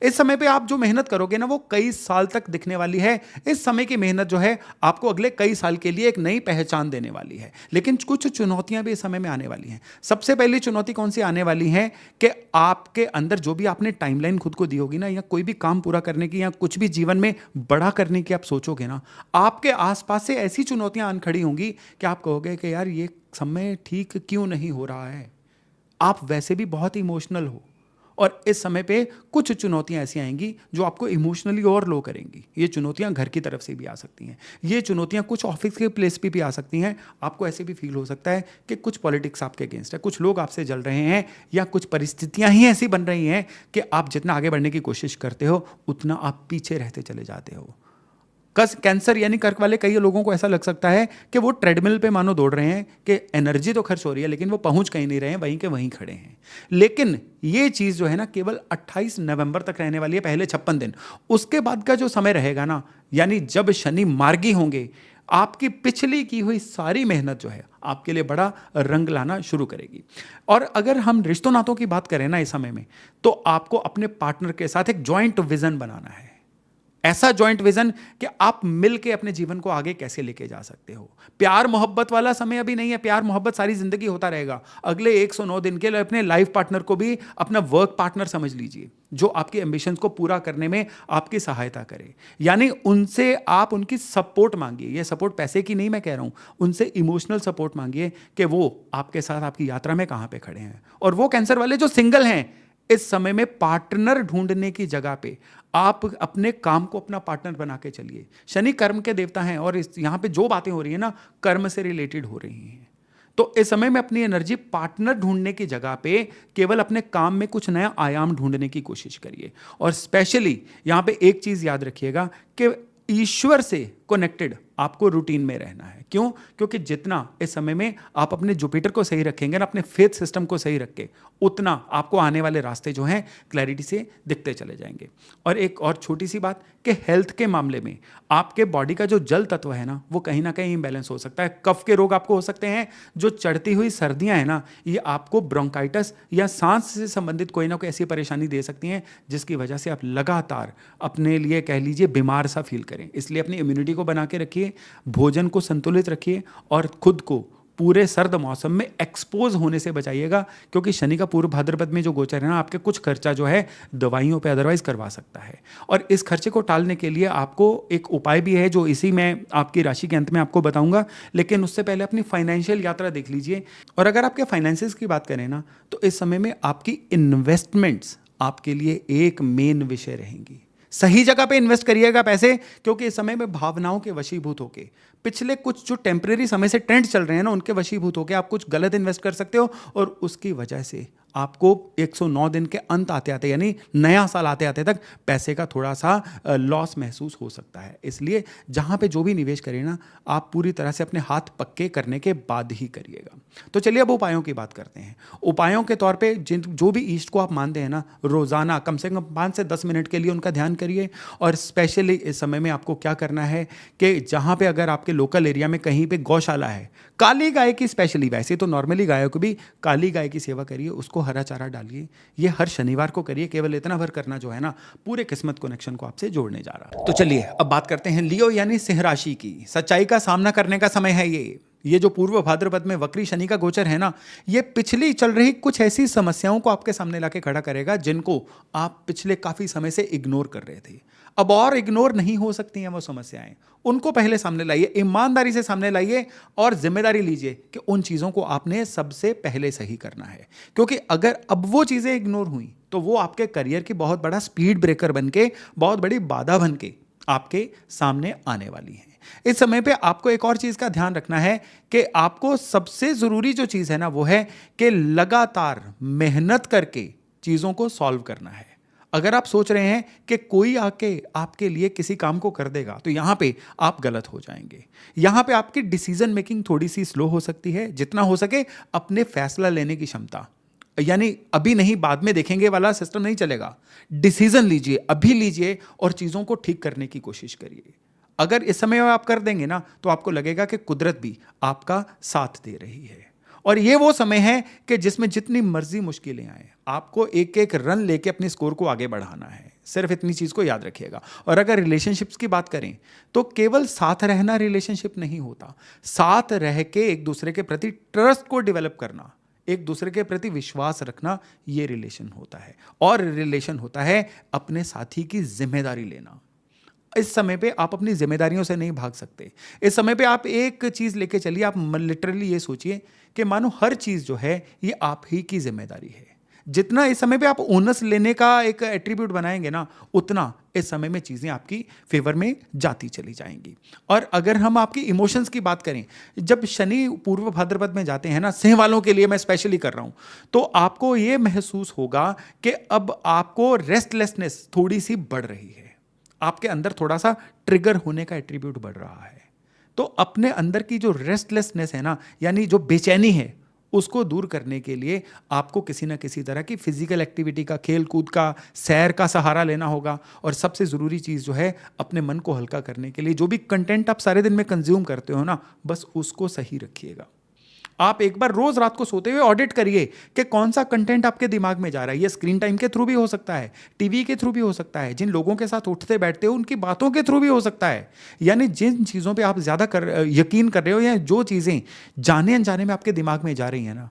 इस समय पे आप जो मेहनत करोगे ना, वो कई साल तक दिखने वाली है। इस समय की मेहनत जो है आपको अगले कई साल के लिए एक नई पहचान देने वाली है। लेकिन कुछ चुनौतियां भी इस समय में आने वाली हैं। सबसे पहली चुनौती कौन सी आने वाली है कि आपके अंदर जो भी आपने टाइमलाइन खुद को दी होगी ना, या कोई भी काम पूरा करने की, या कुछ भी जीवन में बड़ा करने की आप सोचोगे ना, आपके आसपास से ऐसी चुनौतियां आन खड़ी होंगी कि आप कहोगे कि यार ये समय ठीक क्यों नहीं हो रहा है। आप वैसे भी बहुत इमोशनल हो, और इस समय पे कुछ चुनौतियां ऐसी आएंगी जो आपको इमोशनली और लो करेंगी। ये चुनौतियां घर की तरफ से भी आ सकती हैं, ये चुनौतियां कुछ ऑफिस के प्लेस पे भी आ सकती हैं। आपको ऐसे भी फील हो सकता है कि कुछ पॉलिटिक्स आपके अगेंस्ट है, कुछ लोग आपसे जल रहे हैं, या कुछ परिस्थितियां ही ऐसी बन रही हैं कि आप जितना आगे बढ़ने की कोशिश करते हो उतना आप पीछे रहते चले जाते हो। कैंसर यानी कर्क वाले कई लोगों को ऐसा लग सकता है कि वो ट्रेडमिल पे मानो दौड़ रहे हैं, कि एनर्जी तो खर्च हो रही है लेकिन वो पहुंच कहीं नहीं रहे हैं, वहीं के वहीं खड़े हैं। लेकिन ये चीज जो है ना, केवल 28 नवंबर तक रहने वाली है, पहले 56 दिन। उसके बाद का जो समय रहेगा ना, यानी जब शनि मार्गी होंगे, आपकी पिछली की हुई सारी मेहनत जो है आपके लिए बड़ा रंग लाना शुरू करेगी। और अगर हम रिश्तों नातों की बात करें ना इस समय में, तो आपको अपने पार्टनर के साथ एक जॉइंट विजन बनाना है। ऐसा जॉइंट विजन कि आप मिलके अपने जीवन को आगे कैसे लेके जा सकते हो। प्यार मोहब्बत वाला समय अभी नहीं है। प्यार मोहब्बत सारी जिंदगी होता रहेगा। अगले 109 दिन के लिए अपने लाइफ पार्टनर को भी अपना वर्क पार्टनर समझ लीजिए, जो आपके एम्बिशंस को पूरा करने में आपकी सहायता करे। यानी उनसे आप उनकी सपोर्ट मांगिए। ये सपोर्ट पैसे की नहीं मैं कह रहा हूं, उनसे इमोशनल सपोर्ट मांगिए कि वो आपके साथ आपकी यात्रा में कहां पे खड़े हैं। और वो कैंसर वाले जो सिंगल हैं, इस समय में पार्टनर ढूंढने की जगह पे आप अपने काम को अपना पार्टनर बना के चलिए। शनि कर्म के देवता हैं, और यहां पे जो बातें हो रही है ना, कर्म से रिलेटेड हो रही हैं। तो इस समय में अपनी एनर्जी पार्टनर ढूंढने की जगह पे केवल अपने काम में कुछ नया आयाम ढूंढने की कोशिश करिए। और स्पेशली यहां पे एक चीज याद रखिएगा कि ईश्वर से कनेक्टेड आपको रूटीन में रहना है। क्यों? क्योंकि जितना इस समय में आप अपने जुपिटर को सही रखेंगे ना, अपने फेथ सिस्टम को सही रख के, उतना आपको आने वाले रास्ते जो हैं क्लैरिटी से दिखते चले जाएंगे। और एक और छोटी सी बात कि हेल्थ के मामले में आपके बॉडी का जो जल तत्व है ना, वो कहीं ना कहीं इम्बैलेंस हो सकता है। कफ के रोग आपको हो सकते हैं। जो चढ़ती हुई सर्दियां हैं ना, ये आपको ब्रोंकाइटिस या सांस से संबंधित कोई ना कोई ऐसी परेशानी दे सकती हैं जिसकी वजह से आप लगातार अपने लिए कह लीजिए बीमार सा फील करें। इसलिए अपनी इम्यूनिटी को बना के रखिए, भोजन को संतुलित रखिए, और खुद को पूरे सर्द मौसम में एक्सपोज होने से बचाइएगा। क्योंकि शनि का पूर्व भाद्रपद में जो गोचर है ना, आपके कुछ खर्चा जो है दवाइयों पे अदरवाइज करवा सकता है। और इस खर्चे को टालने के लिए आपको एक उपाय भी है, जो इसी में आपकी राशि के अंत में आपको बताऊंगा। लेकिन उससे पहले अपनी फाइनेंशियल यात्रा देख लीजिए। और अगर आपके फाइनेंसिस की बात करें ना, तो इस समय में आपकी इन्वेस्टमेंट्स आपके लिए एक मेन विषय रहेंगी। सही जगह पे इन्वेस्ट करिएगा पैसे, क्योंकि इस समय में भावनाओं के वशीभूत होके, पिछले कुछ जो टेम्परेरी समय से ट्रेंड चल रहे हैं ना, उनके वशीभूत होके आप कुछ गलत इन्वेस्ट कर सकते हो, और उसकी वजह से आपको 109 दिन के अंत आते आते, यानी नया साल आते आते तक पैसे का थोड़ा सा लॉस महसूस हो सकता है। इसलिए जहां पे जो भी निवेश करें ना, आप पूरी तरह से अपने हाथ पक्के करने के बाद ही करिएगा। तो चलिए अब उपायों की बात करते हैं। उपायों के तौर पे जो भी ईष्ट को आप मानते हैं ना, रोजाना कम से कम 5 से 10 मिनट के लिए उनका ध्यान करिए। और स्पेशली इस समय में आपको क्या करना है कि जहां पे अगर आपके लोकल एरिया में कहीं पे गौशाला है, काली गाय की स्पेशली, वैसे तो नॉर्मली गायों को भी काली गाय की सेवा करिए, उसको हरा चारा डालिए। ये हर शनिवार को करिए। केवल इतना भर करना जो है ना, पूरे किस्मत कनेक्शन को आपसे जोड़ने जा रहा है। तो चलिए अब बात करते हैं लियो यानी सिंह राशि की। सच्चाई का सामना करने का समय है ये जो पूर्व भाद्रपद में वक्री शनि का गोचर है ना, ये पिछली चल रही कुछ ऐसी समस्याओं को आपके सामने लाके खड़ा करेगा जिनको आप पिछले काफी समय से इग्नोर कर रहे थे। अब और इग्नोर नहीं हो सकती हैं वो समस्याएं, उनको पहले सामने लाइए, ईमानदारी से सामने लाइए और जिम्मेदारी लीजिए कि उन चीज़ों को आपने सबसे पहले सही करना है। क्योंकि अगर अब वो चीज़ें इग्नोर हुई तो वो आपके करियर की बहुत बड़ा स्पीड ब्रेकर बन के, बहुत बड़ी बाधा बन के आपके सामने आने वाली हैं। इस समय पे आपको एक और चीज़ का ध्यान रखना है कि आपको सबसे ज़रूरी जो चीज़ है ना वो है कि लगातार मेहनत करके चीज़ों को सॉल्व करना है। अगर आप सोच रहे हैं कि कोई आके आपके लिए किसी काम को कर देगा तो यहां पे आप गलत हो जाएंगे। यहां पे आपकी डिसीजन मेकिंग थोड़ी सी स्लो हो सकती है। जितना हो सके अपने फैसला लेने की क्षमता, यानी अभी नहीं बाद में देखेंगे वाला सिस्टम नहीं चलेगा। डिसीजन लीजिए, अभी लीजिए और चीज़ों को ठीक करने की कोशिश करिए। अगर इस समय में आप कर देंगे ना तो आपको लगेगा कि कुदरत भी आपका साथ दे रही है। और ये वो समय है कि जिसमें जितनी मर्जी मुश्किलें आए, आपको एक एक रन लेके अपने स्कोर को आगे बढ़ाना है। सिर्फ इतनी चीज़ को याद रखिएगा। और अगर रिलेशनशिप्स की बात करें तो केवल साथ रहना रिलेशनशिप नहीं होता, साथ रह के एक दूसरे के प्रति ट्रस्ट को डेवलप करना, एक दूसरे के प्रति विश्वास रखना, ये रिलेशन होता है। और रिलेशन होता है अपने साथी की जिम्मेदारी लेना। इस समय पे आप अपनी जिम्मेदारियों से नहीं भाग सकते। इस समय पे आप एक चीज़ लेके चलिए, आप लिटरली ये सोचिए कि मानो हर चीज़ जो है ये आप ही की जिम्मेदारी है। जितना इस समय पे आप ओनस लेने का एक एट्रीब्यूट बनाएंगे ना, उतना इस समय में चीज़ें आपकी फेवर में जाती चली जाएंगी। और अगर हम आपकी इमोशंस की बात करें, जब शनि पूर्व भाद्रपद में जाते हैं ना, सिंह वालों के लिए मैं स्पेशली कर रहा हूं, तो आपको ये महसूस होगा कि अब आपको रेस्टलेसनेस थोड़ी सी बढ़ रही है। आपके अंदर थोड़ा सा ट्रिगर होने का एट्रीब्यूट बढ़ रहा है। तो अपने अंदर की जो रेस्टलेसनेस है ना, यानी जो बेचैनी है, उसको दूर करने के लिए आपको किसी ना किसी तरह की फिजिकल एक्टिविटी का, खेल कूद का, सैर का सहारा लेना होगा। और सबसे ज़रूरी चीज़ जो है, अपने मन को हल्का करने के लिए जो भी कंटेंट आप सारे दिन में कंज्यूम करते हो ना, बस उसको सही रखिएगा। आप एक बार रोज रात को सोते हुए ऑडिट करिए कि कौन सा कंटेंट आपके दिमाग में जा रहा है। ये स्क्रीन टाइम के थ्रू भी हो सकता है, टीवी के थ्रू भी हो सकता है, जिन लोगों के साथ उठते बैठते हो उनकी बातों के थ्रू भी हो सकता है। यानी जिन चीज़ों पे आप ज़्यादा यकीन कर रहे हो, या जो चीज़ें जाने अनजाने में आपके दिमाग में जा रही हैं ना,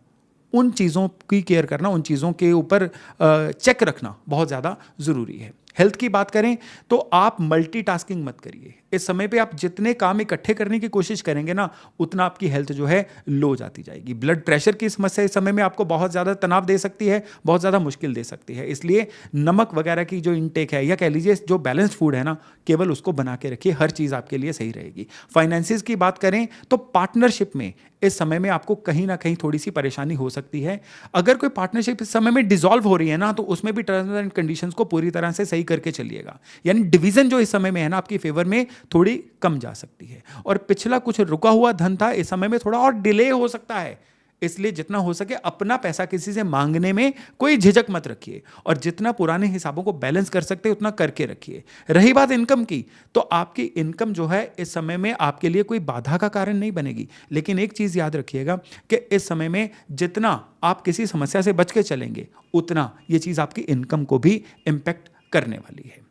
उन चीज़ों की केयर करना, उन चीज़ों के ऊपर चेक रखना बहुत ज़्यादा ज़रूरी है। हेल्थ की बात करें तो आप मल्टीटास्किंग मत करिए। इस समय पे आप जितने काम इकट्ठे करने की कोशिश करेंगे ना, उतना आपकी हेल्थ जो है लो जाती जाएगी। ब्लड प्रेशर की समस्या इस समय में आपको बहुत ज़्यादा तनाव दे सकती है, बहुत ज़्यादा मुश्किल दे सकती है। इसलिए नमक वगैरह की जो इनटेक है, या कह लीजिए जो बैलेंस्ड फूड है ना, केवल उसको बना के रखिए, हर चीज़ आपके लिए सही रहेगी। फाइनेंसिस की बात करें तो पार्टनरशिप में इस समय में आपको कहीं ना कहीं थोड़ी सी परेशानी हो सकती है। अगर कोई पार्टनरशिप इस समय में डिसॉल्व हो रही है ना, तो उसमें भी टर्म्स एंड कंडीशंस को पूरी तरह से सही करके चलिएगा। यानी डिवीजन जो इस समय में है ना, आपकी फेवर में थोड़ी कम जा सकती है। और पिछला कुछ रुका हुआ धन था, इस समय में थोड़ा और डिले हो सकता है। इसलिए जितना हो सके अपना पैसा किसी से मांगने में कोई झिझक मत रखिए, और जितना पुराने हिसाबों को बैलेंस कर सकते उतना करके रखिए। रही बात इनकम की, तो आपकी इनकम जो है इस समय में आपके लिए कोई बाधा का कारण नहीं बनेगी। लेकिन एक चीज याद रखिएगा कि इस समय में जितना आप किसी समस्या से बच के चलेंगे, उतना ये चीज आपकी इनकम को भी इंपैक्ट करने वाली है।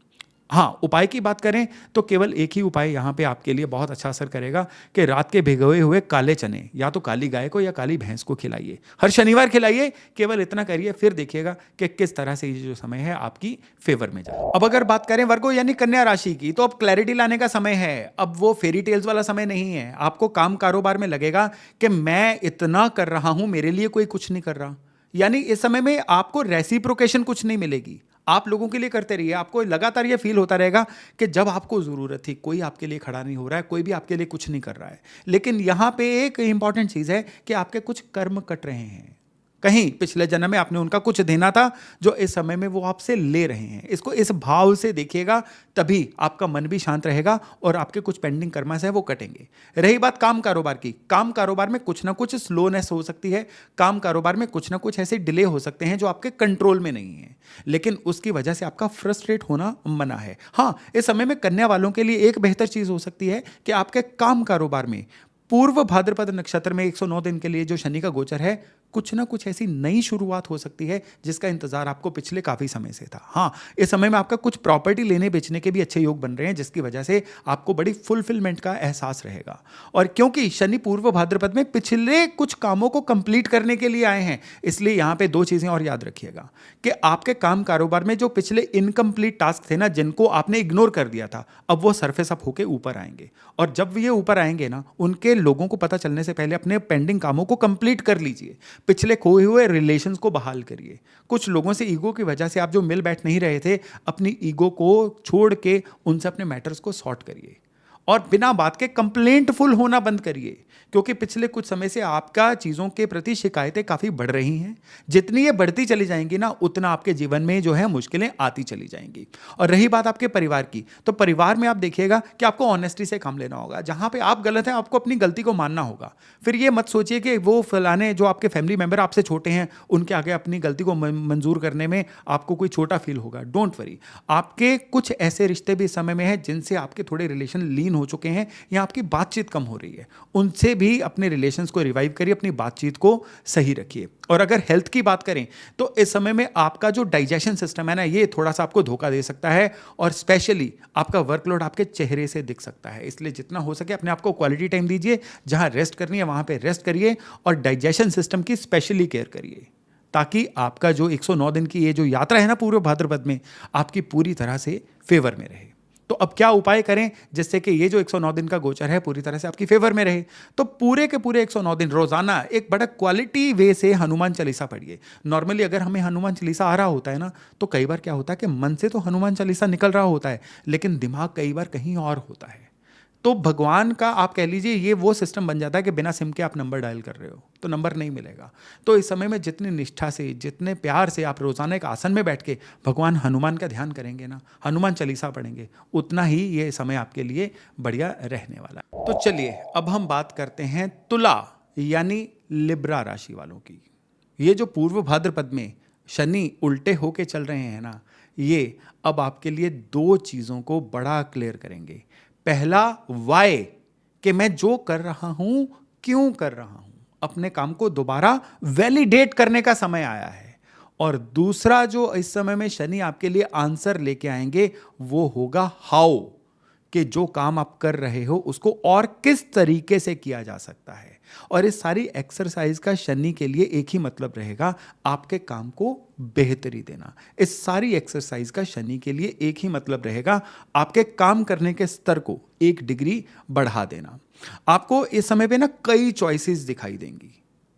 हाँ, उपाय की बात करें तो केवल एक ही उपाय यहाँ पे आपके लिए बहुत अच्छा असर करेगा कि रात के भिगोए हुए काले चने या तो काली गाय को या काली भैंस को खिलाइए। हर शनिवार खिलाइए, केवल इतना करिए, फिर देखिएगा कि किस तरह से ये जो समय है आपकी फेवर में जाए। अब अगर बात करें वर्गो यानी कन्या राशि की, तो अब क्लैरिटी लाने का समय है। अब वो फेरी टेल्स वाला समय नहीं है। आपको काम कारोबार में लगेगा कि मैं इतना कर रहा हूं, मेरे लिए कोई कुछ नहीं कर रहा। यानी इस समय में आपको रेसिप्रोकेशन कुछ नहीं मिलेगी। आप लोगों के लिए करते रहिए, आपको लगातार ये फील होता रहेगा कि जब आपको ज़रूरत थी कोई आपके लिए खड़ा नहीं हो रहा है, कोई भी आपके लिए कुछ नहीं कर रहा है। लेकिन यहाँ पे एक इंपॉर्टेंट चीज़ है कि आपके कुछ कर्म कट रहे हैं। कहीं पिछले जन्म में आपने उनका कुछ देना था जो इस समय में वो आपसे ले रहे हैं। इसको इस भाव से देखिएगा, तभी आपका मन भी शांत रहेगा और आपके कुछ पेंडिंग कर्म है वो कटेंगे। रही बात काम कारोबार की, काम कारोबार में कुछ ना कुछ स्लोनेस हो सकती है, काम कारोबार में कुछ ना कुछ ऐसे डिले हो सकते हैं जो आपके कंट्रोल में नहीं है, लेकिन उसकी वजह से आपका फ्रस्ट्रेट होना मना है। हाँ, इस समय में कन्या वालों के लिए एक बेहतर चीज हो सकती है कि आपके काम कारोबार में पूर्व भाद्रपद नक्षत्र में 109 दिन के लिए जो शनि का गोचर है, कुछ ना कुछ ऐसी नई शुरुआत हो सकती है जिसका इंतजार आपको पिछले काफी समय से था। हाँ, इस समय में आपका कुछ प्रॉपर्टी लेने बेचने के भी अच्छे योग बन रहे हैं, जिसकी वजह से आपको बड़ी फुलफिलमेंट का एहसास रहेगा। और क्योंकि शनि पूर्व भाद्रपद में पिछले कुछ कामों को कंप्लीट करने के लिए आए हैं, इसलिए यहां पे दो चीजें और याद रखिएगा कि आपके काम कारोबार में जो पिछले इनकम्प्लीट टास्क थे ना, जिनको आपने इग्नोर कर दिया था, अब वो सरफेस अप होके ऊपर आएंगे। और जब ये ऊपर आएंगे ना, उनके लोगों को पता चलने से पहले अपने पेंडिंग कामों को कंप्लीट कर लीजिए। पिछले खोए हुए रिलेशंस को बहाल करिए। कुछ लोगों से ईगो की वजह से आप जो मिल बैठ नहीं रहे थे, अपनी ईगो को छोड़ के उनसे अपने मैटर्स को सॉर्ट करिए और बिना बात के कंप्लेंटफुल होना बंद करिए, क्योंकि पिछले कुछ समय से आपका चीज़ों के प्रति शिकायतें काफ़ी बढ़ रही हैं। जितनी ये बढ़ती चली जाएंगी ना, उतना आपके जीवन में जो है मुश्किलें आती चली जाएंगी। और रही बात आपके परिवार की, तो परिवार में आप देखिएगा कि आपको ऑनेस्टी से काम लेना होगा। जहां पे आप गलत हैं, आपको अपनी गलती को मानना होगा। फिर ये मत सोचिए कि वो फलाने जो आपके फैमिली मेंबर आपसे छोटे हैं, उनके आगे अपनी गलती को मंजूर करने में आपको कोई छोटा फील होगा। डोंट वरी, आपके कुछ ऐसे रिश्ते भी इस समय में हैं जिनसे आपके थोड़े रिलेशन लीन हो चुके हैं या आपकी बातचीत कम हो रही है, उनसे भी अपने रिलेशंस को रिवाइव करिए, अपनी बातचीत को सही रखिए। और अगर हेल्थ की बात करें तो इस समय में आपका जो डाइजेशन सिस्टम है ना, ये थोड़ा सा आपको धोखा दे सकता है और स्पेशली आपका वर्कलोड आपके चेहरे से दिख सकता है। इसलिए जितना हो सके अपने आप को क्वालिटी टाइम दीजिए, जहां रेस्ट करनी है वहां पे रेस्ट करिए और डाइजेशन सिस्टम की स्पेशली केयर करिए, ताकि आपका जो 109 दिन की ये जो यात्रा है ना पूर्व भाद्रपद में, आपकी पूरी तरह से फेवर में रहे। तो अब क्या उपाय करें जिससे कि ये जो 109 दिन का गोचर है पूरी तरह से आपकी फेवर में रहे? तो पूरे के पूरे 109 दिन रोजाना एक बड़ा क्वालिटी वे से हनुमान चालीसा पढ़िए। नॉर्मली अगर हमें हनुमान चालीसा आ रहा होता है ना, तो कई बार क्या होता है कि मन से तो हनुमान चालीसा निकल रहा होता है, लेकिन दिमाग कई बार कहीं और होता है। तो भगवान का आप कह लीजिए ये वो सिस्टम बन जाता है कि बिना सिम के आप नंबर डायल कर रहे हो तो नंबर नहीं मिलेगा। तो इस समय में जितनी निष्ठा से, जितने प्यार से आप रोजाना एक आसन में बैठ के भगवान हनुमान का ध्यान करेंगे ना, हनुमान चालीसा पढ़ेंगे, उतना ही ये समय आपके लिए बढ़िया रहने वाला है। तो चलिए अब हम बात करते हैं तुला यानी लिब्रा राशि वालों की। ये जो पूर्व भाद्रपद में शनि उल्टे होके चल रहे हैं ना, ये अब आपके लिए दो चीजों को बड़ा क्लियर करेंगे। पहला वाई, कि मैं जो कर रहा हूं क्यों कर रहा हूं, अपने काम को दोबारा वैलिडेट करने का समय आया है। और दूसरा जो इस समय में शनि आपके लिए आंसर लेके आएंगे वो होगा हाउ, कि जो काम आप कर रहे हो उसको और किस तरीके से किया जा सकता है। और इस सारी एक्सरसाइज का शनि के लिए एक ही मतलब रहेगा, आपके काम को बेहतरी देना। इस सारी एक्सरसाइज का शनि के लिए एक ही मतलब रहेगा, आपके काम करने के स्तर को 1 डिग्री बढ़ा देना। आपको इस समय पे ना कई चॉइसेस दिखाई देंगी,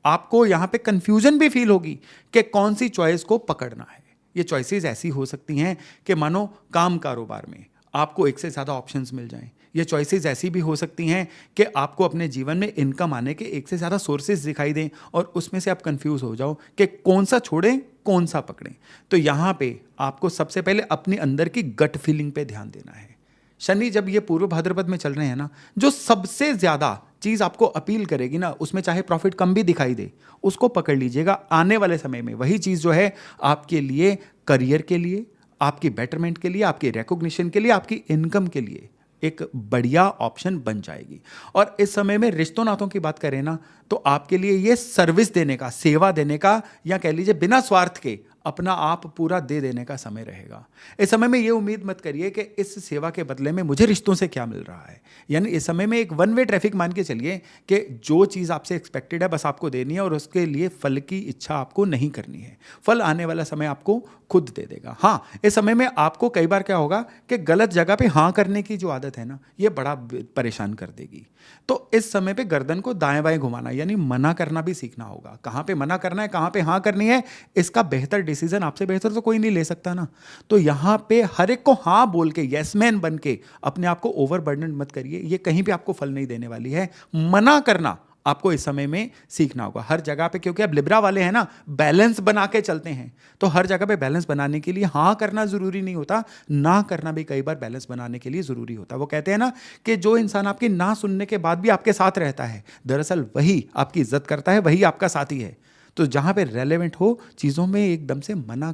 आपको यहां पे कंफ्यूजन भी फील होगी कि कौन सी चॉइस को पकड़ना है। ये चॉइसेस ऐसी हो सकती हैं कि मानो काम कारोबार में आपको एक से ज़्यादा ऑप्शंस मिल जाएं। ये चॉइसेस ऐसी भी हो सकती हैं कि आपको अपने जीवन में इनकम आने के एक से ज़्यादा सोर्सेज दिखाई दें और उसमें से आप कंफ्यूज हो जाओ कि कौन सा छोड़ें कौन सा पकड़ें। तो यहाँ पे आपको सबसे पहले अपने अंदर की गट फीलिंग पे ध्यान देना है। शनि जब ये पूर्व भाद्रपद में चल रहे हैं ना, जो सबसे ज़्यादा चीज़ आपको अपील करेगी ना, उसमें चाहे प्रॉफिट कम भी दिखाई दे, उसको पकड़ लीजिएगा। आने वाले समय में वही चीज़ जो है आपके लिए करियर के लिए, आपकी बेटरमेंट के लिए, आपकी रिकॉग्निशन के लिए, आपकी इनकम के लिए एक बढ़िया ऑप्शन बन जाएगी। और इस समय में रिश्तों नातों की बात करें ना, तो आपके लिए ये सर्विस देने का, सेवा देने का, या कह लीजिए बिना स्वार्थ के अपना आप पूरा दे देने का समय रहेगा। इस समय में ये उम्मीद मत करिए कि इस सेवा के बदले में मुझे रिश्तों से क्या मिल रहा है। यानी इस समय में एक वन वे ट्रैफिक मान के चलिए कि जो चीज़ आपसे एक्सपेक्टेड है बस आपको देनी है और उसके लिए फल की इच्छा आपको नहीं करनी है। फल आने वाला समय आपको खुद दे देगा। हाँ, इस समय में आपको कई बार क्या होगा कि गलत जगह पे हाँ करने की जो आदत है ना, ये बड़ा परेशान कर देगी। तो इस समय पे गर्दन को दाएं बाएं घुमाना यानी मना करना भी सीखना होगा। कहाँ पे मना करना है, कहाँ पे हाँ करनी है, इसका बेहतर डिसीजन आपसे बेहतर तो कोई नहीं ले सकता ना। तो यहाँ पे हर एक को हाँ बोल के, यस मैन बन के अपने आप को ओवरबर्डन मत करिए। ये कहीं पे आपको फल नहीं देने वाली है। मना करना आपको इस समय में सीखना होगा हर जगह पे, क्योंकि अब लिब्रा वाले हैं ना, बैलेंस बना के चलते हैं। तो हर जगह पे बैलेंस बनाने के लिए हाँ करना जरूरी नहीं होता, ना करना भी कई बार बैलेंस बनाने के लिए जरूरी होता है। वो कहते हैं ना कि जो इंसान आपकी ना सुनने के बाद भी आपके साथ रहता है, दरअसल वही आपकी इज्जत करता है, वही आपका साथी है। तो जहाँ पे रेलेवेंट हो चीज़ों में एकदम से मना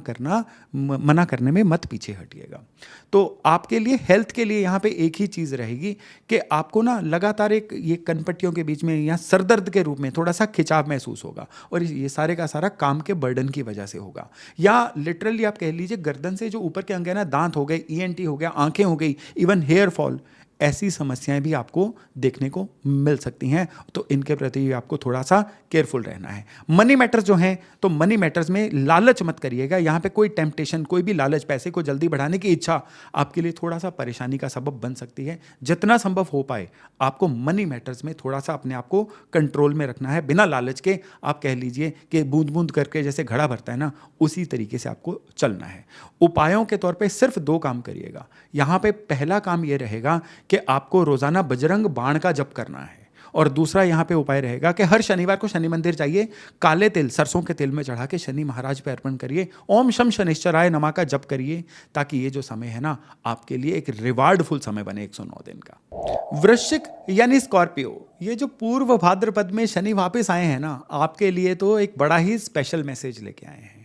करने में मत पीछे हटिएगा। तो आपके लिए हेल्थ के लिए यहाँ पे एक ही चीज़ रहेगी कि आपको ना लगातार एक ये कनपट्टियों के बीच में या सरदर्द के रूप में थोड़ा सा खिंचाव महसूस होगा, और ये सारे का सारा काम के बर्डन की वजह से होगा। या लिटरली आप कह लीजिए गर्दन से जो ऊपर के अंग है ना, दांत हो गए, ईएनटी हो गया, आंखें हो गई, इवन हेयर फॉल, ऐसी समस्याएं भी आपको देखने को मिल सकती हैं। तो इनके प्रति आपको थोड़ा सा केयरफुल रहना है। मनी मैटर्स जो हैं, तो मनी मैटर्स में लालच मत करिएगा। यहाँ पे कोई टेम्पटेशन, कोई भी लालच, पैसे को जल्दी बढ़ाने की इच्छा आपके लिए थोड़ा सा परेशानी का सबब बन सकती है। जितना संभव हो पाए आपको मनी मैटर्स में थोड़ा सा अपने आप को कंट्रोल में रखना है, बिना लालच के। आप कह लीजिए कि बूंद बूंद करके जैसे घड़ा भरता है ना, उसी तरीके से आपको चलना है। उपायों के तौर पे सिर्फ 2 काम करिएगा। यहाँ पे पहला काम ये रहेगा कि आपको रोजाना बजरंग बाण का जप करना है, और दूसरा यहाँ पे उपाय रहेगा कि हर शनिवार को शनि मंदिर जाइए, काले तिल सरसों के तेल में चढ़ा के शनि महाराज पे अर्पण करिए, ओम शम शनिश्चराय नमः का जप करिए, ताकि ये जो समय है ना आपके लिए एक रिवार्डफुल समय बने 109 दिन का। वृश्चिक यानी स्कॉर्पियो, ये जो पूर्व भाद्रपद में शनि वापस आए हैं ना, आपके लिए तो एक बड़ा ही स्पेशल मैसेज लेके आए हैं।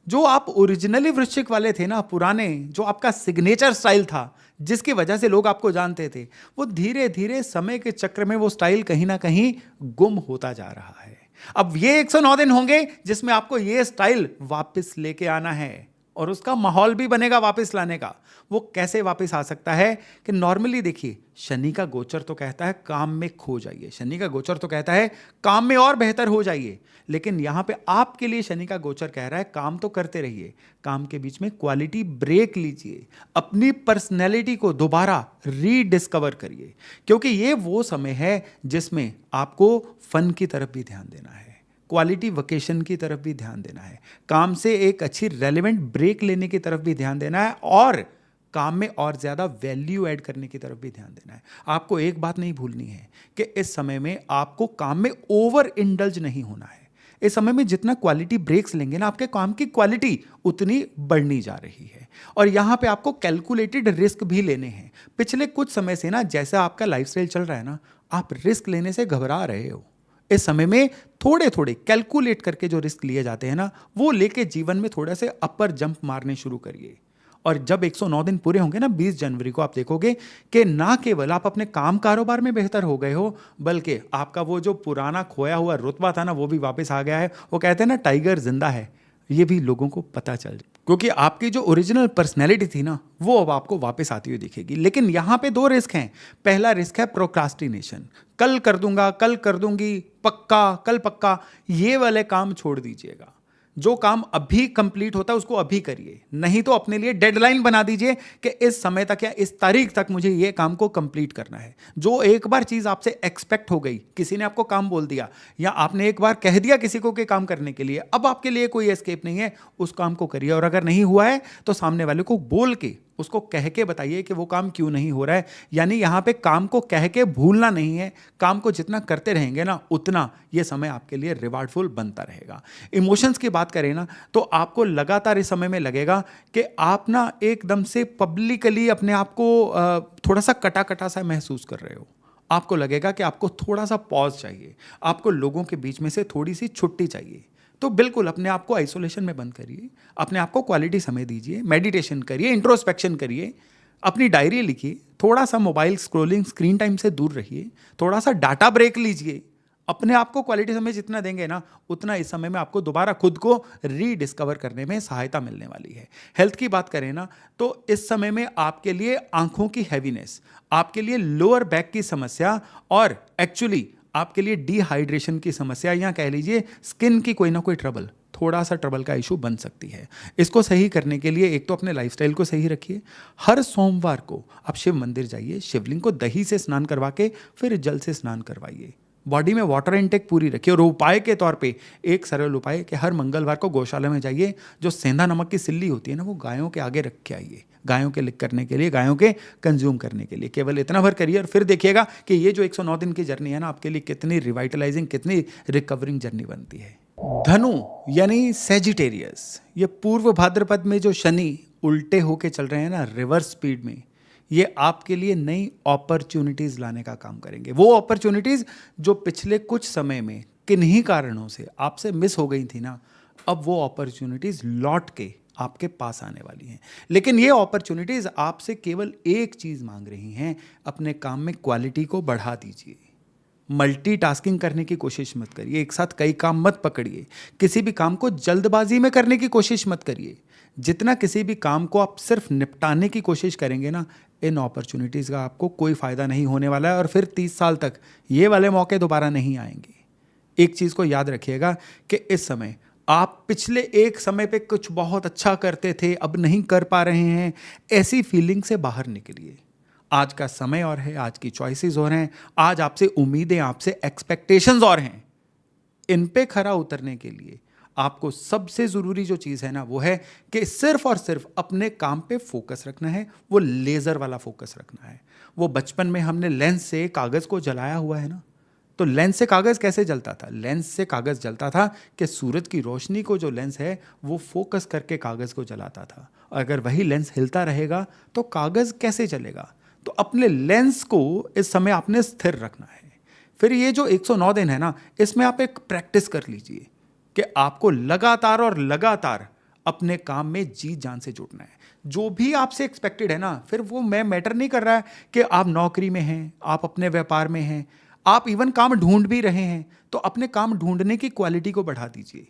जो आप ओरिजिनली वृश्चिक वाले थे ना, पुराने, जो आपका सिग्नेचर स्टाइल था, जिसकी वजह से लोग आपको जानते थे, वो धीरे धीरे समय के चक्र में वो स्टाइल कहीं ना कहीं गुम होता जा रहा है। अब ये 109 दिन होंगे जिसमें आपको ये स्टाइल वापस लेके आना है, और उसका माहौल भी बनेगा वापस लाने का। वो कैसे वापस आ सकता है कि नॉर्मली देखिए, शनि का गोचर तो कहता है काम में खो जाइए, शनि का गोचर तो कहता है काम में और बेहतर हो जाइए, लेकिन यहां पे आपके लिए शनि का गोचर कह रहा है काम तो करते रहिए, काम के बीच में क्वालिटी ब्रेक लीजिए, अपनी पर्सनैलिटी को दोबारा रीडिस्कवर करिए, क्योंकि ये वो समय है जिसमें आपको फन की तरफ भी ध्यान देना है, क्वालिटी वकेशन की तरफ भी ध्यान देना है, काम से एक अच्छी रेलेवेंट ब्रेक लेने की तरफ भी ध्यान देना है, और काम में और ज़्यादा वैल्यू ऐड करने की तरफ भी ध्यान देना है। आपको एक बात नहीं भूलनी है कि इस समय में आपको काम में ओवर इंडल्ज नहीं होना है। इस समय में जितना क्वालिटी ब्रेक्स लेंगे ना, आपके काम की क्वालिटी उतनी बढ़नी जा रही है, और यहाँ पे आपको कैलकुलेटेड रिस्क भी लेने हैं। पिछले कुछ समय से ना, जैसा आपका लाइफस्टाइल चल रहा है ना, आप रिस्क लेने से घबरा रहे हो। इस समय में थोड़े थोड़े कैलकुलेट करके जो रिस्क लिए जाते हैं ना, वो लेके जीवन में थोड़ा से अपर जंप मारने शुरू करिए। और जब 109 दिन पूरे होंगे ना, 20 जनवरी को, आप देखोगे कि ना केवल आप अपने काम कारोबार में बेहतर हो गए हो, बल्कि आपका वो जो पुराना खोया हुआ रुतबा था ना, वो भी वापस आ गया है। वो कहते हैं ना, टाइगर जिंदा है, ये भी लोगों को पता चल जाए, क्योंकि आपकी जो ओरिजिनल पर्सनैलिटी थी ना, वो अब आपको वापस आती हुई दिखेगी। लेकिन यहाँ पे 2 रिस्क हैं। पहला रिस्क है प्रोक्रास्टिनेशन, कल कर दूंगा, कल कर दूंगी, पक्का, कल पक्का, ये वाले काम छोड़ दीजिएगा। जो काम अभी कंप्लीट होता है उसको अभी करिए, नहीं तो अपने लिए डेडलाइन बना दीजिए कि इस समय तक या इस तारीख तक मुझे ये काम को कंप्लीट करना है। जो एक बार चीज आपसे एक्सपेक्ट हो गई, किसी ने आपको काम बोल दिया, या आपने एक बार कह दिया किसी को कि काम करने के लिए, अब आपके लिए कोई एस्केप नहीं है, उस काम को करिए। और अगर नहीं हुआ है तो सामने वाले को बोल के, उसको कह के बताइए कि वो काम क्यों नहीं हो रहा है। यानी यहाँ पे काम को कह के भूलना नहीं है, काम को जितना करते रहेंगे ना, उतना ये समय आपके लिए रिवार्डफुल बनता रहेगा। इमोशंस की बात करें ना, तो आपको लगातार इस समय में लगेगा कि आप ना एकदम से पब्लिकली अपने आप को थोड़ा सा कटा कटा सा महसूस कर रहे हो। आपको लगेगा कि आपको थोड़ा सा पॉज चाहिए, आपको लोगों के बीच में से थोड़ी सी छुट्टी चाहिए। तो बिल्कुल अपने आप को आइसोलेशन में बंद करिए, अपने आप को क्वालिटी समय दीजिए, मेडिटेशन करिए, इंट्रोस्पेक्शन करिए, अपनी डायरी लिखिए, थोड़ा सा मोबाइल स्क्रॉलिंग, स्क्रीन टाइम से दूर रहिए, थोड़ा सा डाटा ब्रेक लीजिए। अपने आप को क्वालिटी समय जितना देंगे ना, उतना इस समय में आपको दोबारा खुद को रीडिस्कवर करने में सहायता मिलने वाली है। हेल्थ की बात करें ना, तो इस समय में आपके लिए आंखों की हैवीनेस, आपके लिए लोअर बैक की समस्या, और एक्चुअली आपके लिए डिहाइड्रेशन की समस्या, या कह लीजिए स्किन की कोई ना कोई ट्रबल, थोड़ा सा ट्रबल का इशू बन सकती है। इसको सही करने के लिए एक तो अपने लाइफस्टाइल को सही रखिए। हर सोमवार को आप शिव मंदिर जाइए, शिवलिंग को दही से स्नान करवा के फिर जल से स्नान करवाइए। बॉडी में वाटर इनटेक पूरी रखिए। और उपाय के तौर पे एक सरल उपाय कि हर मंगलवार को गौशाला में जाइए, जो सेंधा नमक की सिल्ली होती है ना, वो गायों के आगे रख के आइए, गायों के लिक करने के लिए, गायों के कंज्यूम करने के लिए। केवल इतना भर करिए और फिर देखिएगा कि ये जो 109 दिन की जर्नी है ना, आपके लिए कितनी रिवाइटलाइजिंग, कितनी रिकवरिंग जर्नी बनती है। धनु यानी सेजिटेरियस, ये पूर्व भाद्रपद में जो शनि उल्टे होके चल रहे हैं ना, रिवर्स स्पीड में, ये आपके लिए नई अपॉर्चुनिटीज लाने का काम करेंगे। वो अपॉर्चुनिटीज जो पिछले कुछ समय में किन्हीं कारणों से आपसे मिस हो गई थी ना, अब वो अपॉर्चुनिटीज लौट के आपके पास आने वाली हैं। लेकिन ये अपॉर्चुनिटीज आपसे केवल एक चीज मांग रही हैं, अपने काम में क्वालिटी को बढ़ा दीजिए। मल्टीटास्किंग करने की कोशिश मत करिए, एक साथ कई काम मत पकड़िए, किसी भी काम को जल्दबाजी में करने की कोशिश मत करिए। जितना किसी भी काम को आप सिर्फ निपटाने की कोशिश करेंगे ना, इन अपॉर्चुनिटीज़ का आपको कोई फ़ायदा नहीं होने वाला है और फिर 30 साल तक ये वाले मौके दोबारा नहीं आएंगे। एक चीज़ को याद रखिएगा कि इस समय आप पिछले एक समय पे कुछ बहुत अच्छा करते थे, अब नहीं कर पा रहे हैं, ऐसी फीलिंग से बाहर निकलिए। आज का समय और है, आज की चॉइसेस और हैं, आज आपसे उम्मीदें, आपसे एक्सपेक्टेशंस और हैं। इन पे खरा उतरने के लिए आपको सबसे ज़रूरी जो चीज़ है ना, वो है कि सिर्फ और सिर्फ अपने काम पे फोकस रखना है, वो लेज़र वाला फोकस रखना है। वो बचपन में हमने लेंस से कागज़ को जलाया हुआ है ना, तो लेंस से कागज़ कैसे जलता था? लेंस से कागज़ जलता था कि सूरज की रोशनी को जो लेंस है वो फोकस करके कागज़ को जलाता था। अगर वही लेंस हिलता रहेगा तो कागज़ कैसे जलेगा? तो अपने लेंस को इस समय आपने स्थिर रखना है। फिर ये जो 109 दिन है ना, इसमें आप एक प्रैक्टिस कर लीजिए कि आपको लगातार और लगातार अपने काम में जी जान से जुटना है। जो भी आपसे एक्सपेक्टेड है ना, फिर वो मैं मैटर नहीं कर रहा है कि आप नौकरी में हैं, आप अपने व्यापार में हैं, आप इवन काम ढूंढ भी रहे हैं, तो अपने काम ढूंढने की क्वालिटी को बढ़ा दीजिए।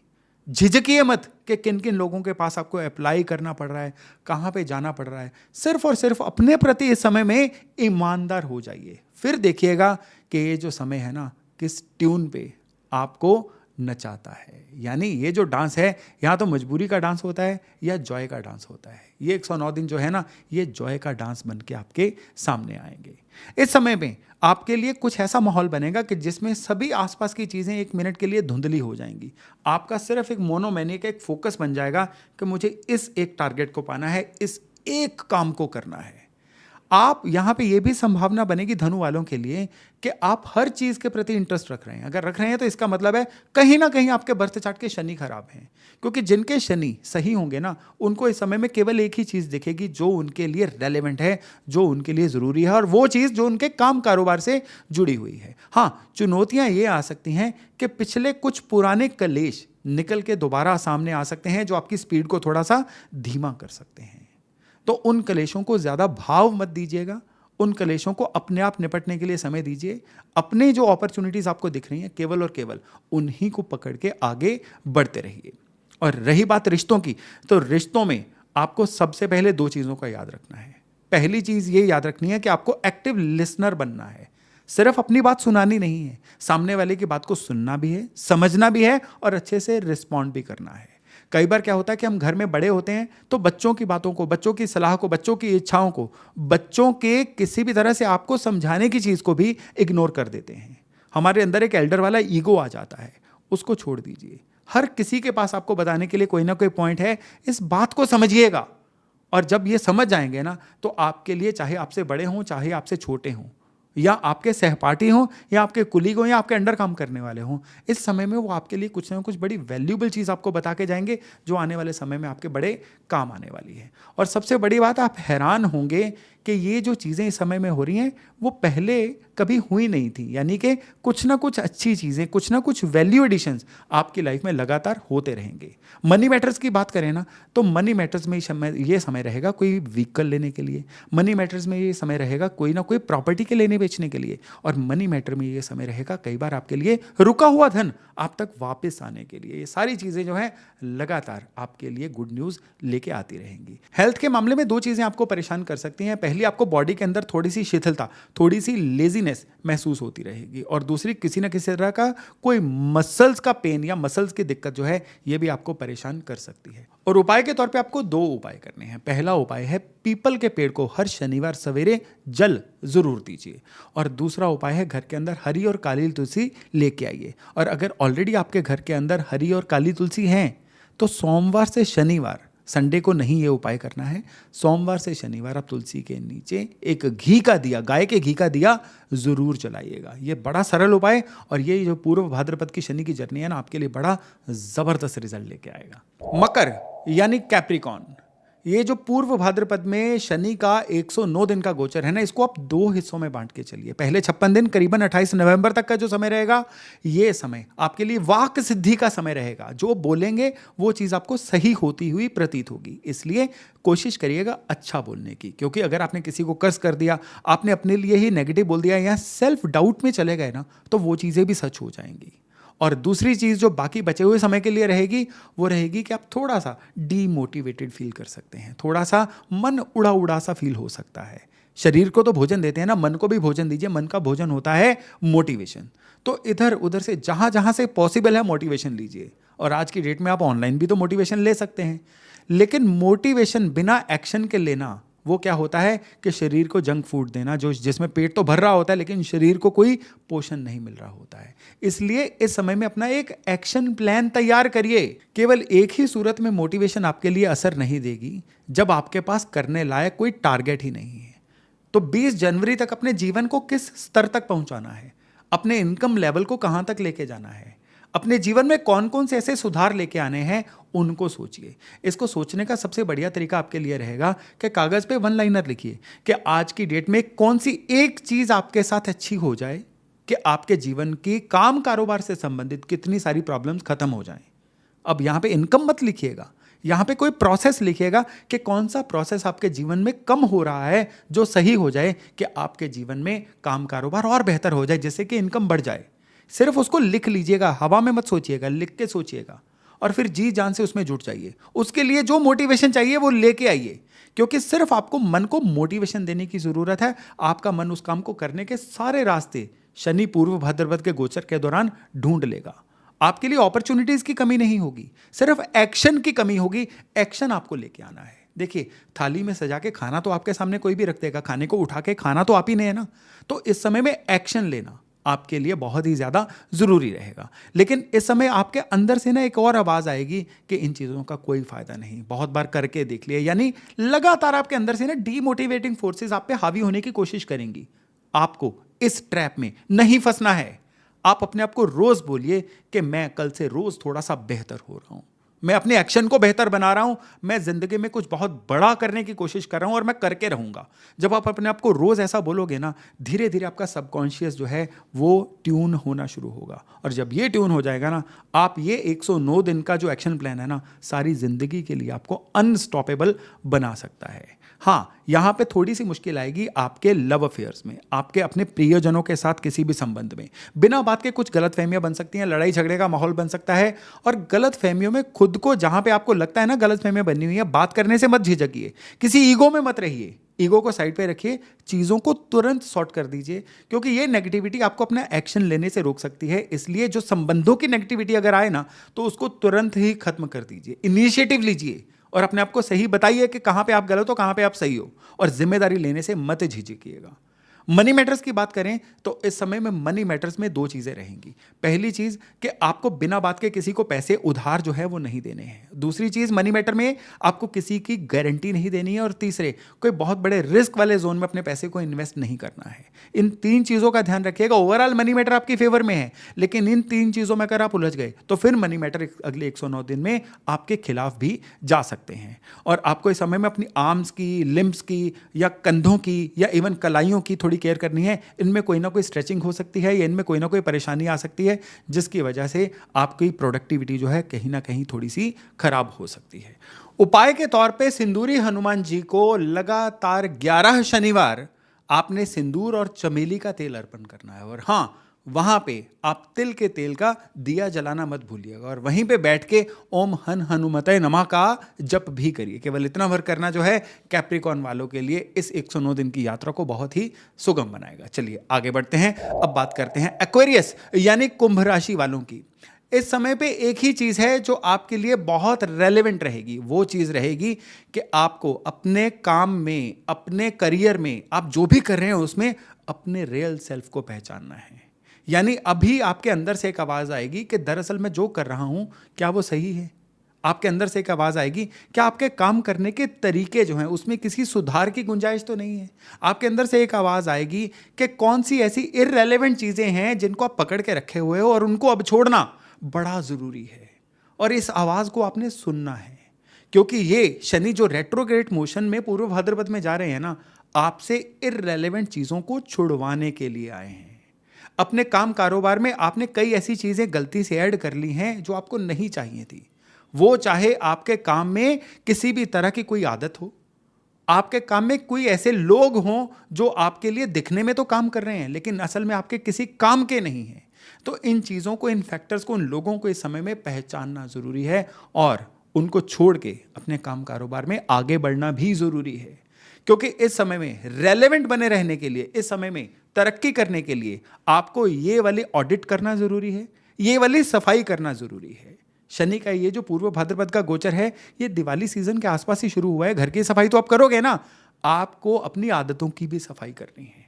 झिझकिए मत कि किन किन लोगों के पास आपको अप्लाई करना पड़ रहा है, कहाँ पे जाना पड़ रहा है। सिर्फ और सिर्फ अपने प्रति इस समय में ईमानदार हो जाइए। फिर देखिएगा कि ये जो समय है ना, किस ट्यून पे आपको नचाता है। यानी ये जो डांस है, यहाँ तो मजबूरी का डांस होता है या जॉय का डांस होता है। ये 109 दिन जो है ना, ये जॉय का डांस बन के आपके सामने आएंगे। इस समय में आपके लिए कुछ ऐसा माहौल बनेगा कि जिसमें सभी आसपास की चीज़ें 1 मिनट के लिए धुंधली हो जाएंगी। आपका सिर्फ एक मोनोमैनिया का एक फोकस बन जाएगा कि मुझे इस एक टारगेट को पाना है, इस एक काम को करना है। आप यहाँ पे ये भी संभावना बनेगी धनु वालों के लिए कि आप हर चीज़ के प्रति इंटरेस्ट रख रहे हैं। अगर रख रहे हैं तो इसका मतलब है कहीं ना कहीं आपके बर्थ चार्ट के शनि खराब हैं, क्योंकि जिनके शनि सही होंगे ना, उनको इस समय में केवल एक ही चीज़ दिखेगी जो उनके लिए रेलेवेंट है, जो उनके लिए ज़रूरी है, और वो चीज़ जो उनके काम कारोबार से जुड़ी हुई है। हाँ, चुनौतियाँ ये आ सकती हैं कि पिछले कुछ पुराने कलेश निकल के दोबारा सामने आ सकते हैं, जो आपकी स्पीड को थोड़ा सा धीमा कर सकते हैं। तो उन कलेशों को ज़्यादा भाव मत दीजिएगा, उन कलेशों को अपने आप निपटने के लिए समय दीजिए। अपने जो अपॉर्चुनिटीज़ आपको दिख रही हैं, केवल और केवल उन्हीं को पकड़ के आगे बढ़ते रहिए। और रही बात रिश्तों की, तो रिश्तों में आपको सबसे पहले 2 चीज़ों का याद रखना है। पहली चीज़ ये याद रखनी है कि आपको एक्टिव लिसनर बनना है। सिर्फ अपनी बात सुनानी नहीं है, सामने वाले की बात को सुनना भी है, समझना भी है और अच्छे से रिस्पॉन्ड भी करना है। कई बार क्या होता है कि हम घर में बड़े होते हैं तो बच्चों की बातों को, बच्चों की सलाह को, बच्चों की इच्छाओं को, बच्चों के किसी भी तरह से आपको समझाने की चीज़ को भी इग्नोर कर देते हैं। हमारे अंदर एक एल्डर वाला ईगो आ जाता है, उसको छोड़ दीजिए। हर किसी के पास आपको बताने के लिए कोई ना कोई पॉइंट है, इस बात को समझिएगा। और जब ये समझ जाएंगे ना, तो आपके लिए चाहे आपसे बड़े हों, चाहे आपसे छोटे हों, या आपके सहपाठी हों, या आपके कुलीग हों, या आपके अंडर काम करने वाले हों, इस समय में वो आपके लिए कुछ ना कुछ बड़ी वैल्यूएबल चीज़ आपको बता के जाएंगे, जो आने वाले समय में आपके बड़े काम आने वाली है। और सबसे बड़ी बात, आप हैरान होंगे कि ये जो चीज़ें इस समय में हो रही हैं, वो पहले कभी हुई नहीं थी। यानी कि कुछ ना कुछ अच्छी चीज़ें, कुछ ना कुछ वैल्यू एडिशंस आपकी लाइफ में लगातार होते रहेंगे। मनी मैटर्स की बात करें ना, तो मनी मैटर्स में ये समय रहेगा कोई व्हीकल लेने के लिए, मनी मैटर्स में ये समय रहेगा कोई ना कोई प्रॉपर्टी के लेने बेचने के लिए, और मनी मैटर में ये समय रहेगा कई बार आपके लिए रुका हुआ धन आप तक वापस आने के लिए। ये सारी चीज़ें जो हैं लगातार आपके लिए गुड न्यूज़ लेके आती रहेंगी। हेल्थ के मामले में 2 चीज़ें आपको परेशान कर सकती हैं। पहली, आपको बॉडी के अंदर थोड़ी सी शिथिलता, थोड़ी सी लेजीनेस महसूस होती रहेगी, और दूसरी, किसी न किसी तरह का कोई मसल्स का पेन या मसल्स की दिक्कत जो है, ये भी आपको परेशान कर सकती है। और उपाय के तौर पे आपको 2 उपाय करने हैं। पहला उपाय है, पीपल के पेड़ को हर शनिवार सवेरे जल जरूर दीजिए, और दूसरा उपाय है, घर के अंदर हरी और काली तुलसी लेके आइए। और अगर ऑलरेडी आपके घर के अंदर हरी और काली तुलसी हैं, तो सोमवार से शनिवार, संडे को नहीं ये उपाय करना है, सोमवार से शनिवार आप तुलसी के नीचे एक घी का दिया, गाय के घी का दिया जरूर जलाइएगा। ये बड़ा सरल उपाय, और ये जो पूर्व भाद्रपद की शनि की जर्नी है ना, आपके लिए बड़ा जबरदस्त रिजल्ट लेके आएगा। मकर यानी कैप्रिकॉर्न, ये जो पूर्व भाद्रपद में शनि का 109 दिन का गोचर है ना, इसको आप दो हिस्सों में बांट के चलिए। पहले 56 दिन करीबन 28 नवंबर तक का जो समय रहेगा, ये समय आपके लिए वाक सिद्धि का समय रहेगा। जो बोलेंगे वो चीज़ आपको सही होती हुई प्रतीत होगी, इसलिए कोशिश करिएगा अच्छा बोलने की। क्योंकि अगर आपने किसी को कर्ज कर दिया, आपने अपने लिए ही नेगेटिव बोल दिया या सेल्फ डाउट में चले गए ना, तो वो चीज़ें भी सच हो जाएंगी। और दूसरी चीज़ जो बाकी बचे हुए समय के लिए रहेगी, वो रहेगी कि आप थोड़ा सा डीमोटिवेटेड फील कर सकते हैं, थोड़ा सा मन उड़ा उड़ा सा फील हो सकता है। शरीर को तो भोजन देते हैं ना, मन को भी भोजन दीजिए। मन का भोजन होता है मोटिवेशन। तो इधर उधर से जहाँ जहाँ से पॉसिबल है मोटिवेशन लीजिए। और आज की डेट में आप ऑनलाइन भी तो मोटिवेशन ले सकते हैं, लेकिन मोटिवेशन बिना एक्शन के लेना वो क्या होता है कि शरीर को जंक फूड देना, जो जिसमें पेट तो भर रहा होता है लेकिन शरीर को कोई पोषण नहीं मिल रहा होता है। इसलिए इस समय में अपना एक एक्शन प्लान तैयार करिए। केवल एक ही सूरत में मोटिवेशन आपके लिए असर नहीं देगी, जब आपके पास करने लायक कोई टारगेट ही नहीं है। तो 20 जनवरी तक अपने जीवन को किस स्तर तक पहुंचाना है, अपने इनकम लेवल को कहां तक लेके जाना है, अपने जीवन में कौन कौन से ऐसे सुधार लेके आने हैं, उनको सोचिए। इसको सोचने का सबसे बढ़िया तरीका आपके लिए रहेगा कि कागज पे वन लाइनर लिखिए कि आज की डेट में कौन सी एक चीज आपके साथ अच्छी हो जाए कि आपके जीवन की काम कारोबार से संबंधित कितनी सारी प्रॉब्लम्स खत्म हो जाएं। अब यहां पे इनकम मत लिखिएगा, यहां पे कोई प्रोसेस लिखिएगा कि कौन सा प्रोसेस आपके जीवन में कम हो रहा है जो सही हो जाए कि आपके जीवन में काम कारोबार और बेहतर हो जाए, जिससे कि इनकम बढ़ जाए। सिर्फ उसको लिख लीजिएगा, हवा में मत सोचिएगा, लिख के सोचिएगा और फिर जी जान से उसमें जुट जाइए। उसके लिए जो मोटिवेशन चाहिए वो लेके आइए, क्योंकि सिर्फ आपको मन को मोटिवेशन देने की जरूरत है। आपका मन उस काम को करने के सारे रास्ते शनि पूर्व भाद्रपद के गोचर के दौरान ढूंढ लेगा। आपके लिए अपॉर्चुनिटीज की कमी नहीं होगी, सिर्फ एक्शन की कमी होगी। एक्शन आपको लेके आना है। देखिए, थाली में सजा के खाना तो आपके सामने कोई भी रख देगा, खाने को उठा के खाना तो आप ही ने है ना। तो इस समय में एक्शन लेना आपके लिए बहुत ही ज्यादा जरूरी रहेगा। लेकिन इस समय आपके अंदर से ना एक और आवाज आएगी कि इन चीजों का कोई फायदा नहीं, बहुत बार करके देख लिया। यानी लगातार आपके अंदर से ना डीमोटिवेटिंग फोर्सेस आप पे हावी होने की कोशिश करेंगी। आपको इस ट्रैप में नहीं फंसना है। आप अपने आप को रोज बोलिए कि मैं कल से रोज थोड़ा सा बेहतर हो रहा हूं, मैं अपने एक्शन को बेहतर बना रहा हूं, मैं जिंदगी में कुछ बहुत बड़ा करने की कोशिश कर रहा हूं और मैं करके रहूंगा। जब आप अपने आप को रोज ऐसा बोलोगे ना, धीरे धीरे आपका सबकॉन्शियस जो है वो ट्यून होना शुरू होगा। और जब ये ट्यून हो जाएगा ना, आप ये 109 दिन का जो एक्शन प्लान है ना, सारी जिंदगी के लिए आपको अनस्टॉपेबल बना सकता है। हाँ, यहां पे थोड़ी सी मुश्किल आएगी आपके लव अफेयर्स में, आपके अपने प्रियजनों के साथ किसी भी संबंध में। बिना बात के कुछ गलतफहमियां बन सकती हैं, लड़ाई झगड़े का माहौल बन सकता है। और गलतफहमियों में खुद को, जहां पे आपको लगता है ना गलतफहमियां बनी हुई है, बात करने से मत झिझकिए, किसी ईगो में मत रहिए। ईगो को साइड पे रखिए, चीजों को तुरंत सॉर्ट कर दीजिए, क्योंकि ये नेगेटिविटी आपको अपना एक्शन लेने से रोक सकती है। इसलिए जो संबंधों की नेगेटिविटी अगर आए ना, तो उसको तुरंत ही खत्म कर दीजिए, इनिशिएटिव लीजिए और अपने आप को सही बताइए कि कहां पे आप गलत हो, कहां पे आप सही हो। और जिम्मेदारी लेने से मत झिझकिएगा। मनी मैटर्स की बात करें तो इस समय में मनी मैटर्स में दो चीजें रहेंगी। पहली चीज कि आपको बिना बात के किसी को पैसे उधार जो है वो नहीं देने हैं। दूसरी चीज, मनी मैटर में आपको किसी की गारंटी नहीं देनी है। और तीसरे, कोई बहुत बड़े रिस्क वाले जोन में अपने पैसे को इन्वेस्ट नहीं करना है। इन तीन चीजों का ध्यान रखिएगा। ओवरऑल मनी मैटर आपकी फेवर में है, लेकिन इन तीन चीजों में अगर आप उलझ गए तो फिर मनी मैटर अगले 109 दिन में आपके खिलाफ भी जा सकते हैं। और आपको इस समय में अपनी आर्म्स की, लिम्ब्स की या कंधों की या इवन कलाइयों की थोड़ी केयर करनी है। इनमें कोई ना कोई स्ट्रेचिंग हो सकती है या इनमें कोई ना कोई परेशानी आ सकती है, जिसकी वजह से आपकी प्रोडक्टिविटी जो है कहीं ना कहीं थोड़ी सी खराब हो सकती है। उपाय के तौर पे सिंदूरी हनुमान जी को लगातार 11 शनिवार आपने सिंदूर और चमेली का तेल अर्पण करना है। और हाँ, वहां पे आप तिल के तेल का दिया जलाना मत भूलिएगा। और वहीं पे बैठ के ओम हन हनुमते नमः का जप भी करिए। केवल इतना भर करना जो है कैप्रिकॉर्न वालों के लिए इस 109 दिन की यात्रा को बहुत ही सुगम बनाएगा। चलिए आगे बढ़ते हैं। अब बात करते हैं एक्वेरियस यानी कुंभ राशि वालों की। इस समय पे एक ही चीज है जो आपके लिए बहुत रेलेवेंट रहेगी। वो चीज रहेगी कि आपको अपने काम में, अपने करियर में, आप जो भी कर रहे हैं उसमें अपने रियल सेल्फ को पहचानना है। यानी अभी आपके अंदर से एक आवाज आएगी कि दरअसल मैं जो कर रहा हूं क्या वो सही है। आपके अंदर से एक आवाज आएगी क्या आपके काम करने के तरीके जो हैं उसमें किसी सुधार की गुंजाइश तो नहीं है। आपके अंदर से एक आवाज आएगी कि कौन सी ऐसी इररेलेवेंट चीजें हैं जिनको आप पकड़ के रखे हुए हो और उनको अब छोड़ना बड़ा जरूरी है। और इस आवाज को आपने सुनना है, क्योंकि ये शनि जो रेट्रोग्रेड मोशन में पूर्व भाद्रपद में जा रहे हैं ना, आपसे इररेलेवेंट चीजों को छुड़वाने के लिए आए हैं। अपने काम कारोबार में आपने कई ऐसी चीजें गलती से ऐड कर ली हैं जो आपको नहीं चाहिए थी। वो चाहे आपके काम में किसी भी तरह की कोई आदत हो, आपके काम में कोई ऐसे लोग हों जो आपके लिए दिखने में तो काम कर रहे हैं लेकिन असल में आपके किसी काम के नहीं हैं। तो इन चीजों को, इन फैक्टर्स को, इन लोगों को इस समय में पहचानना जरूरी है और उनको छोड़ के अपने काम कारोबार में आगे बढ़ना भी जरूरी है। क्योंकि इस समय में रेलेवेंट बने रहने के लिए, इस समय में तरक्की करने के लिए आपको ये वाली ऑडिट करना जरूरी है, ये वाली सफाई करना जरूरी है। शनि का ये जो पूर्व भाद्रपद का गोचर है, ये दिवाली सीजन के आसपास ही शुरू हुआ है। घर की सफाई तो आप करोगे ना, आपको अपनी आदतों की भी सफाई करनी है,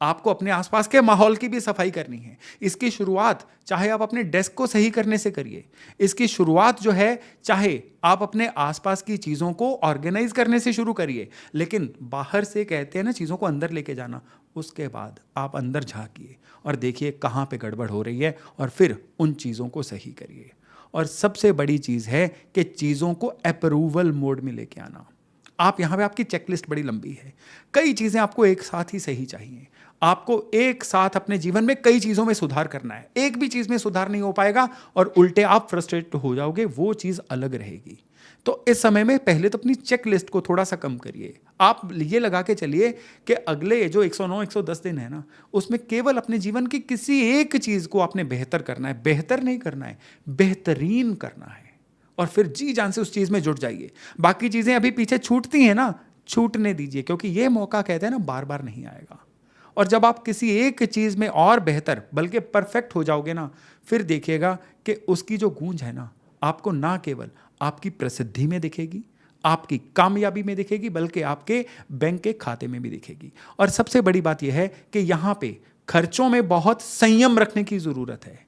आपको अपने आसपास के माहौल की भी सफाई करनी है। इसकी शुरुआत चाहे आप अपने डेस्क को सही करने से करिए, इसकी शुरुआत जो है चाहे आप अपने आसपास की चीज़ों को ऑर्गेनाइज करने से शुरू करिए। लेकिन बाहर से कहते हैं ना चीज़ों को अंदर लेके जाना, उसके बाद आप अंदर झांकिए और देखिए कहाँ पे गड़बड़ हो रही है और फिर उन चीज़ों को सही करिए। और सबसे बड़ी चीज़ है कि चीज़ों को अप्रूवल मोड में लेके आना। आप यहाँ पे, आपकी चेकलिस्ट बड़ी लंबी है, कई चीज़ें आपको एक साथ ही सही चाहिए। आपको एक साथ अपने जीवन में कई चीज़ों में सुधार करना है। एक भी चीज़ में सुधार नहीं हो पाएगा और उल्टे आप फ्रस्ट्रेट हो जाओगे, वो चीज़ अलग रहेगी। तो इस समय में पहले तो अपनी चेक लिस्ट को थोड़ा सा कम करिए। आप ये लगा के चलिए कि अगले जो 109-110 दिन है ना, उसमें केवल अपने जीवन की किसी एक चीज़ को आपने बेहतर करना है। बेहतर नहीं करना है, बेहतरीन करना है। और फिर जी जान से उस चीज़ में जुट जाइए। बाकी चीज़ें अभी पीछे छूटती हैं ना, छूटने दीजिए, क्योंकि ये मौका कहते हैं ना बार बार नहीं आएगा। और जब आप किसी एक चीज़ में और बेहतर बल्कि परफेक्ट हो जाओगे ना, फिर देखिएगा कि उसकी जो गूंज है ना, आपको ना केवल आपकी प्रसिद्धि में दिखेगी, आपकी कामयाबी में दिखेगी, बल्कि आपके बैंक के खाते में भी दिखेगी। और सबसे बड़ी बात यह है कि यहाँ पे खर्चों में बहुत संयम रखने की ज़रूरत है।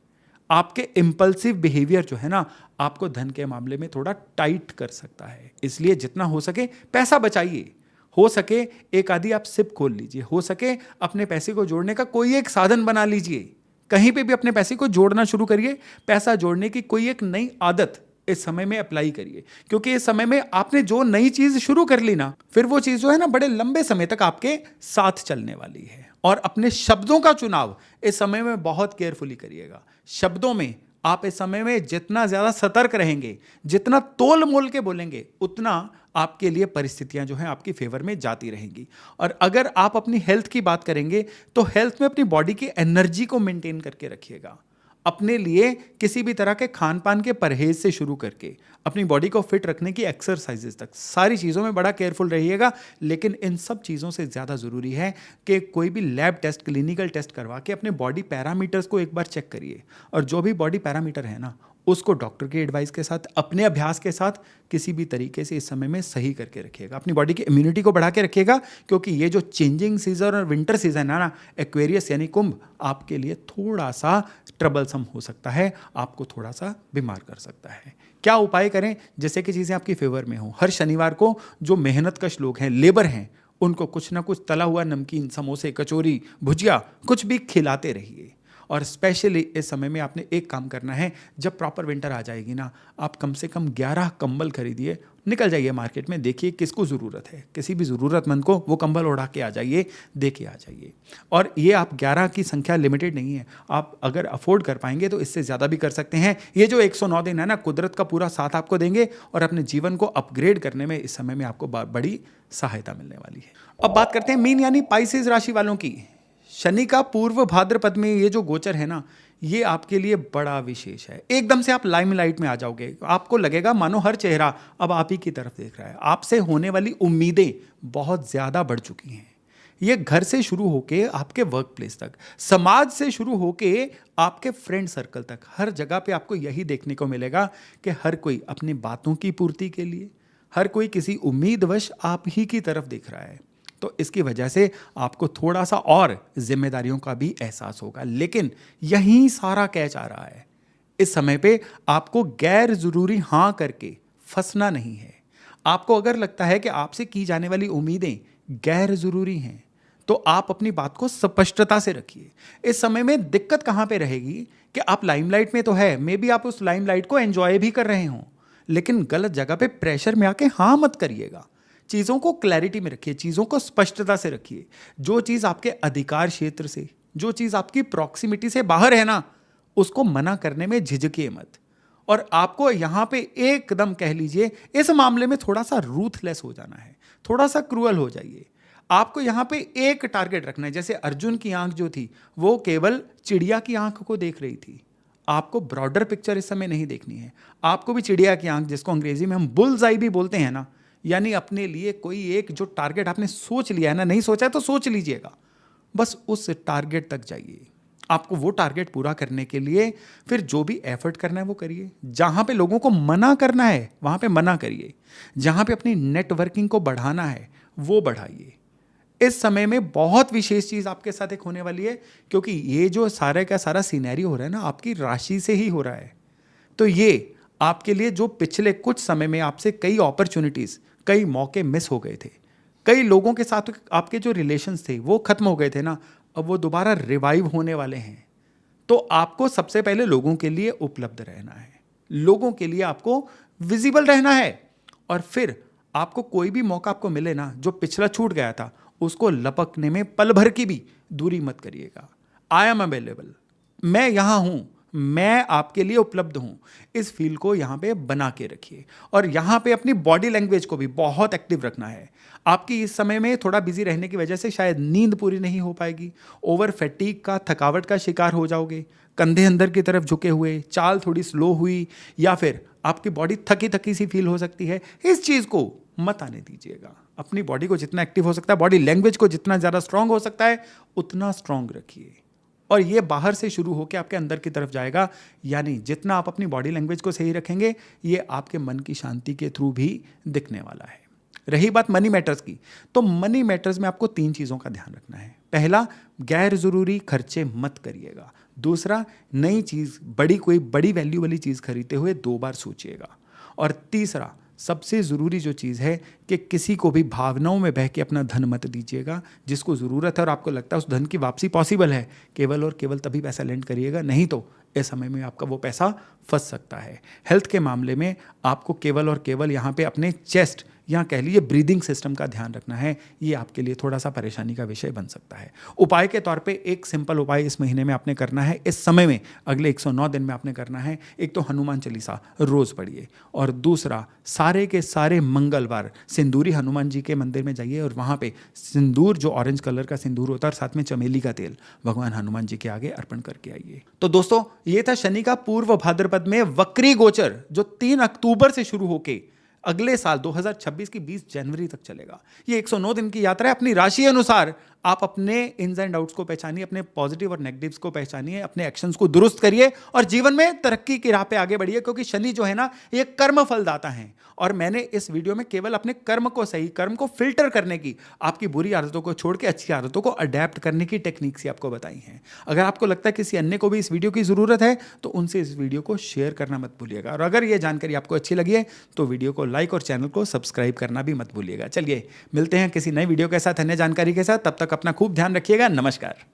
आपके इम्पल्सिव बिहेवियर जो है ना, आपको धन के मामले में थोड़ा टाइट कर सकता है। इसलिए जितना हो सके पैसा बचाइए, हो सके एक आधी आप सिप खोल लीजिए, हो सके अपने पैसे को जोड़ने का कोई एक साधन बना लीजिए। कहीं पे भी अपने पैसे को जोड़ना शुरू करिए। पैसा जोड़ने की कोई एक नई आदत इस समय में अप्लाई करिए, क्योंकि इस समय में आपने जो नई चीज शुरू कर ली ना, फिर वो चीज जो है ना बड़े लंबे समय तक आपके साथ चलने वाली है। और अपने शब्दों का चुनाव इस समय में बहुत केयरफुली करिएगा। शब्दों में आप इस समय में जितना ज्यादा सतर्क रहेंगे, जितना तोल मोल के बोलेंगे, उतना आपके लिए परिस्थितियां जो हैं आपकी फेवर में जाती रहेंगी। और अगर आप अपनी हेल्थ की बात करेंगे तो हेल्थ में अपनी बॉडी की एनर्जी को मेंटेन करके रखिएगा। अपने लिए किसी भी तरह के खान पान के परहेज से शुरू करके अपनी बॉडी को फिट रखने की एक्सरसाइजेस तक, सारी चीज़ों में बड़ा केयरफुल रहिएगा। लेकिन इन सब चीज़ों से ज़्यादा ज़रूरी है कि कोई भी लैब टेस्ट, क्लिनिकल टेस्ट करवा के अपने बॉडी पैरामीटर्स को एक बार चेक करिए। और जो भी बॉडी पैरामीटर है ना, उसको डॉक्टर के एडवाइस के साथ, अपने अभ्यास के साथ किसी भी तरीके से इस समय में सही करके रखिएगा। अपनी बॉडी की इम्यूनिटी को बढ़ा के रखिएगा, क्योंकि ये जो चेंजिंग सीजन और विंटर सीजन है ना, एक्वेरियस यानी कुंभ, आपके लिए थोड़ा सा ट्रबलसम हो सकता है, आपको थोड़ा सा बीमार कर सकता है। क्या उपाय करें जिससे कि चीज़ें आपकी फेवर में हो? हर शनिवार को जो मेहनतकश लोग हैं, लेबर हैं, उनको कुछ ना कुछ तला हुआ नमकीन, समोसे, कचौरी, भुजिया, कुछ भी खिलाते रहिए। और स्पेशली इस समय में आपने एक काम करना है, जब प्रॉपर विंटर आ जाएगी ना, आप कम से कम 11 कंबल खरीदिए, निकल जाइए मार्केट में, देखिए किसको ज़रूरत है, किसी भी ज़रूरतमंद को वो कंबल उड़ा के आ जाइए, दे के आ जाइए। और ये आप 11 की संख्या लिमिटेड नहीं है, आप अगर अफोर्ड कर पाएंगे तो इससे ज़्यादा भी कर सकते हैं। ये जो 109 दिन है ना, कुदरत का पूरा साथ आपको देंगे और अपने जीवन को अपग्रेड करने में इस समय में आपको बड़ी सहायता मिलने वाली है। अब बात करते हैं मीन यानी पाइसेस राशि वालों की। शनि का पूर्व भाद्रपद में ये जो गोचर है ना, ये आपके लिए बड़ा विशेष है। एकदम से आप लाइमलाइट में आ जाओगे, आपको लगेगा मानो हर चेहरा अब आप ही की तरफ देख रहा है। आपसे होने वाली उम्मीदें बहुत ज्यादा बढ़ चुकी हैं। ये घर से शुरू होके आपके वर्क प्लेस तक, समाज से शुरू होके आपके फ्रेंड सर्कल तक, हर जगह पे आपको यही देखने को मिलेगा कि हर कोई अपनी बातों की पूर्ति के लिए, हर कोई किसी उम्मीदवश आप ही की तरफ देख रहा है। तो इसकी वजह से आपको थोड़ा सा और जिम्मेदारियों का भी एहसास होगा। लेकिन यही सारा कैच आ रहा है, इस समय पे आपको गैर जरूरी हां करके फंसना नहीं है। आपको अगर लगता है कि आपसे की जाने वाली उम्मीदें गैर जरूरी हैं, तो आप अपनी बात को स्पष्टता से रखिए। इस समय में दिक्कत कहां पे रहेगी कि आप लाइमलाइट में तो है, मे बी आप उस लाइमलाइट को एंजॉय भी कर रहे हो, लेकिन गलत जगह पे प्रेशर में आके हाँ मत करिएगा। चीज़ों को क्लैरिटी में रखिए, चीज़ों को स्पष्टता से रखिए। जो चीज़ आपके अधिकार क्षेत्र से, जो चीज़ आपकी प्रॉक्सिमिटी से बाहर है ना, उसको मना करने में झिझकिए मत। और आपको यहां पे एकदम कह लीजिए इस मामले में थोड़ा सा रूथलेस हो जाना है, थोड़ा सा क्रूअल हो जाइए। आपको यहां पे एक टारगेट रखना है। जैसे अर्जुन की आंख जो थी वो केवल चिड़िया की आंख को देख रही थी। आपको ब्रॉडर पिक्चर इस समय नहीं देखनी है। आपको भी चिड़िया की आंख, जिसको अंग्रेजी में हम बुल्स आई भी बोलते हैं ना, यानी अपने लिए कोई एक जो टारगेट आपने सोच लिया है ना, नहीं सोचा है तो सोच लीजिएगा, बस उस टारगेट तक जाइए। आपको वो टारगेट पूरा करने के लिए फिर जो भी एफर्ट करना है वो करिए। जहां पे लोगों को मना करना है वहां पे मना करिए। जहां पे अपनी नेटवर्किंग को बढ़ाना है वो बढ़ाइए। इस समय में बहुत विशेष चीज आपके साथ एक होने वाली है, क्योंकि ये जो सारे का सारा सिनेरियो हो रहा है ना, आपकी राशि से ही हो रहा है। तो ये आपके लिए जो पिछले कुछ समय में आपसे कई अपॉर्चुनिटीज, कई मौके मिस हो गए थे, कई लोगों के साथ आपके जो रिलेशंस थे वो खत्म हो गए थे ना, अब वो दोबारा रिवाइव होने वाले हैं। तो आपको सबसे पहले लोगों के लिए उपलब्ध रहना है, लोगों के लिए आपको विजिबल रहना है। और फिर आपको कोई भी मौका आपको मिले ना, जो पिछला छूट गया था, उसको लपकने में पल भर की भी दूरी मत करिएगा। आई एम अवेलेबल, मैं यहां हूं, मैं आपके लिए उपलब्ध हूं। इस फील को यहां पे बना के रखिए। और यहां पे अपनी बॉडी लैंग्वेज को भी बहुत एक्टिव रखना है। आपकी इस समय में थोड़ा बिजी रहने की वजह से शायद नींद पूरी नहीं हो पाएगी, ओवर फैटीग का, थकावट का शिकार हो जाओगे, कंधे अंदर की तरफ झुके हुए, चाल थोड़ी स्लो हुई, या फिर आपकी बॉडी थकी थकी सी फील हो सकती है। इस चीज को मत आने दीजिएगा। अपनी बॉडी को जितना एक्टिव हो सकता है, बॉडी लैंग्वेज को जितना ज्यादा स्ट्रांग हो सकता है, उतना स्ट्रांग रखिए। और ये बाहर से शुरू होकर आपके अंदर की तरफ जाएगा। यानी जितना आप अपनी बॉडी लैंग्वेज को सही रखेंगे, ये आपके मन की शांति के थ्रू भी दिखने वाला है। रही बात मनी मैटर्स की, तो मनी मैटर्स में आपको 3 चीज़ों का ध्यान रखना है। पहला, गैर जरूरी खर्चे मत करिएगा। दूसरा, नई चीज़, कोई बड़ी वैल्यू वाली चीज़ खरीदते हुए 2 बार सोचिएगा। और तीसरा, सबसे ज़रूरी जो चीज़ है कि किसी को भी भावनाओं में बह के अपना धन मत दीजिएगा। जिसको ज़रूरत है और आपको लगता है उस धन की वापसी पॉसिबल है, केवल और केवल तभी पैसा लेंड करिएगा, नहीं तो इस समय में आपका वो पैसा फंस सकता है। हेल्थ के मामले में आपको केवल और केवल यहाँ पे अपने चेस्ट, यहाँ कह लीजिए ब्रीदिंग सिस्टम का ध्यान रखना है। ये आपके लिए थोड़ा सा परेशानी का विषय बन सकता है। उपाय के तौर पे एक सिंपल उपाय इस महीने में आपने करना है, इस समय में अगले 109 दिन में आपने करना है। एक तो हनुमान चालीसा रोज पढ़िए, और दूसरा, सारे के सारे मंगलवार सिंदूरी हनुमान जी के मंदिर में जाइए और वहाँ पे सिंदूर, जो ऑरेंज कलर का सिंदूर होता है, और साथ में चमेली का तेल भगवान हनुमान जी के आगे अर्पण करके आइए। तो दोस्तों, ये था शनि का पूर्व भाद्रपद में वक्री गोचर, जो 3 अक्टूबर से शुरू होके अगले साल 2026 की 20 जनवरी तक चलेगा। ये 109 दिन की यात्रा है। अपनी राशि अनुसार आप अपने इन्स एंड आउट्स को पहचानिए, अपने पॉजिटिव और नेगेटिव्स को पहचानिए, अपने एक्शंस को दुरुस्त करिए और जीवन में तरक्की की राह पे आगे बढ़िए। क्योंकि शनि जो है ना, ये कर्म फलदाता है। और मैंने इस वीडियो में केवल अपने कर्म को, सही कर्म को फिल्टर करने की, आपकी बुरी आदतों को छोड़ के अच्छी आदतों को अडेप्ट करने की टेक्निक से आपको बताई हैं। अगर आपको लगता है किसी अन्य को भी इस वीडियो की जरूरत है, तो उनसे इस वीडियो को शेयर करना मत भूलिएगा। और अगर ये जानकारी आपको अच्छी लगी है तो वीडियो को लाइक और चैनल को सब्सक्राइब करना भी मत भूलिएगा। चलिए मिलते हैं किसी नई वीडियो के साथ, अन्य जानकारी के साथ। तब तक अपना खूब ध्यान रखिएगा। नमस्कार।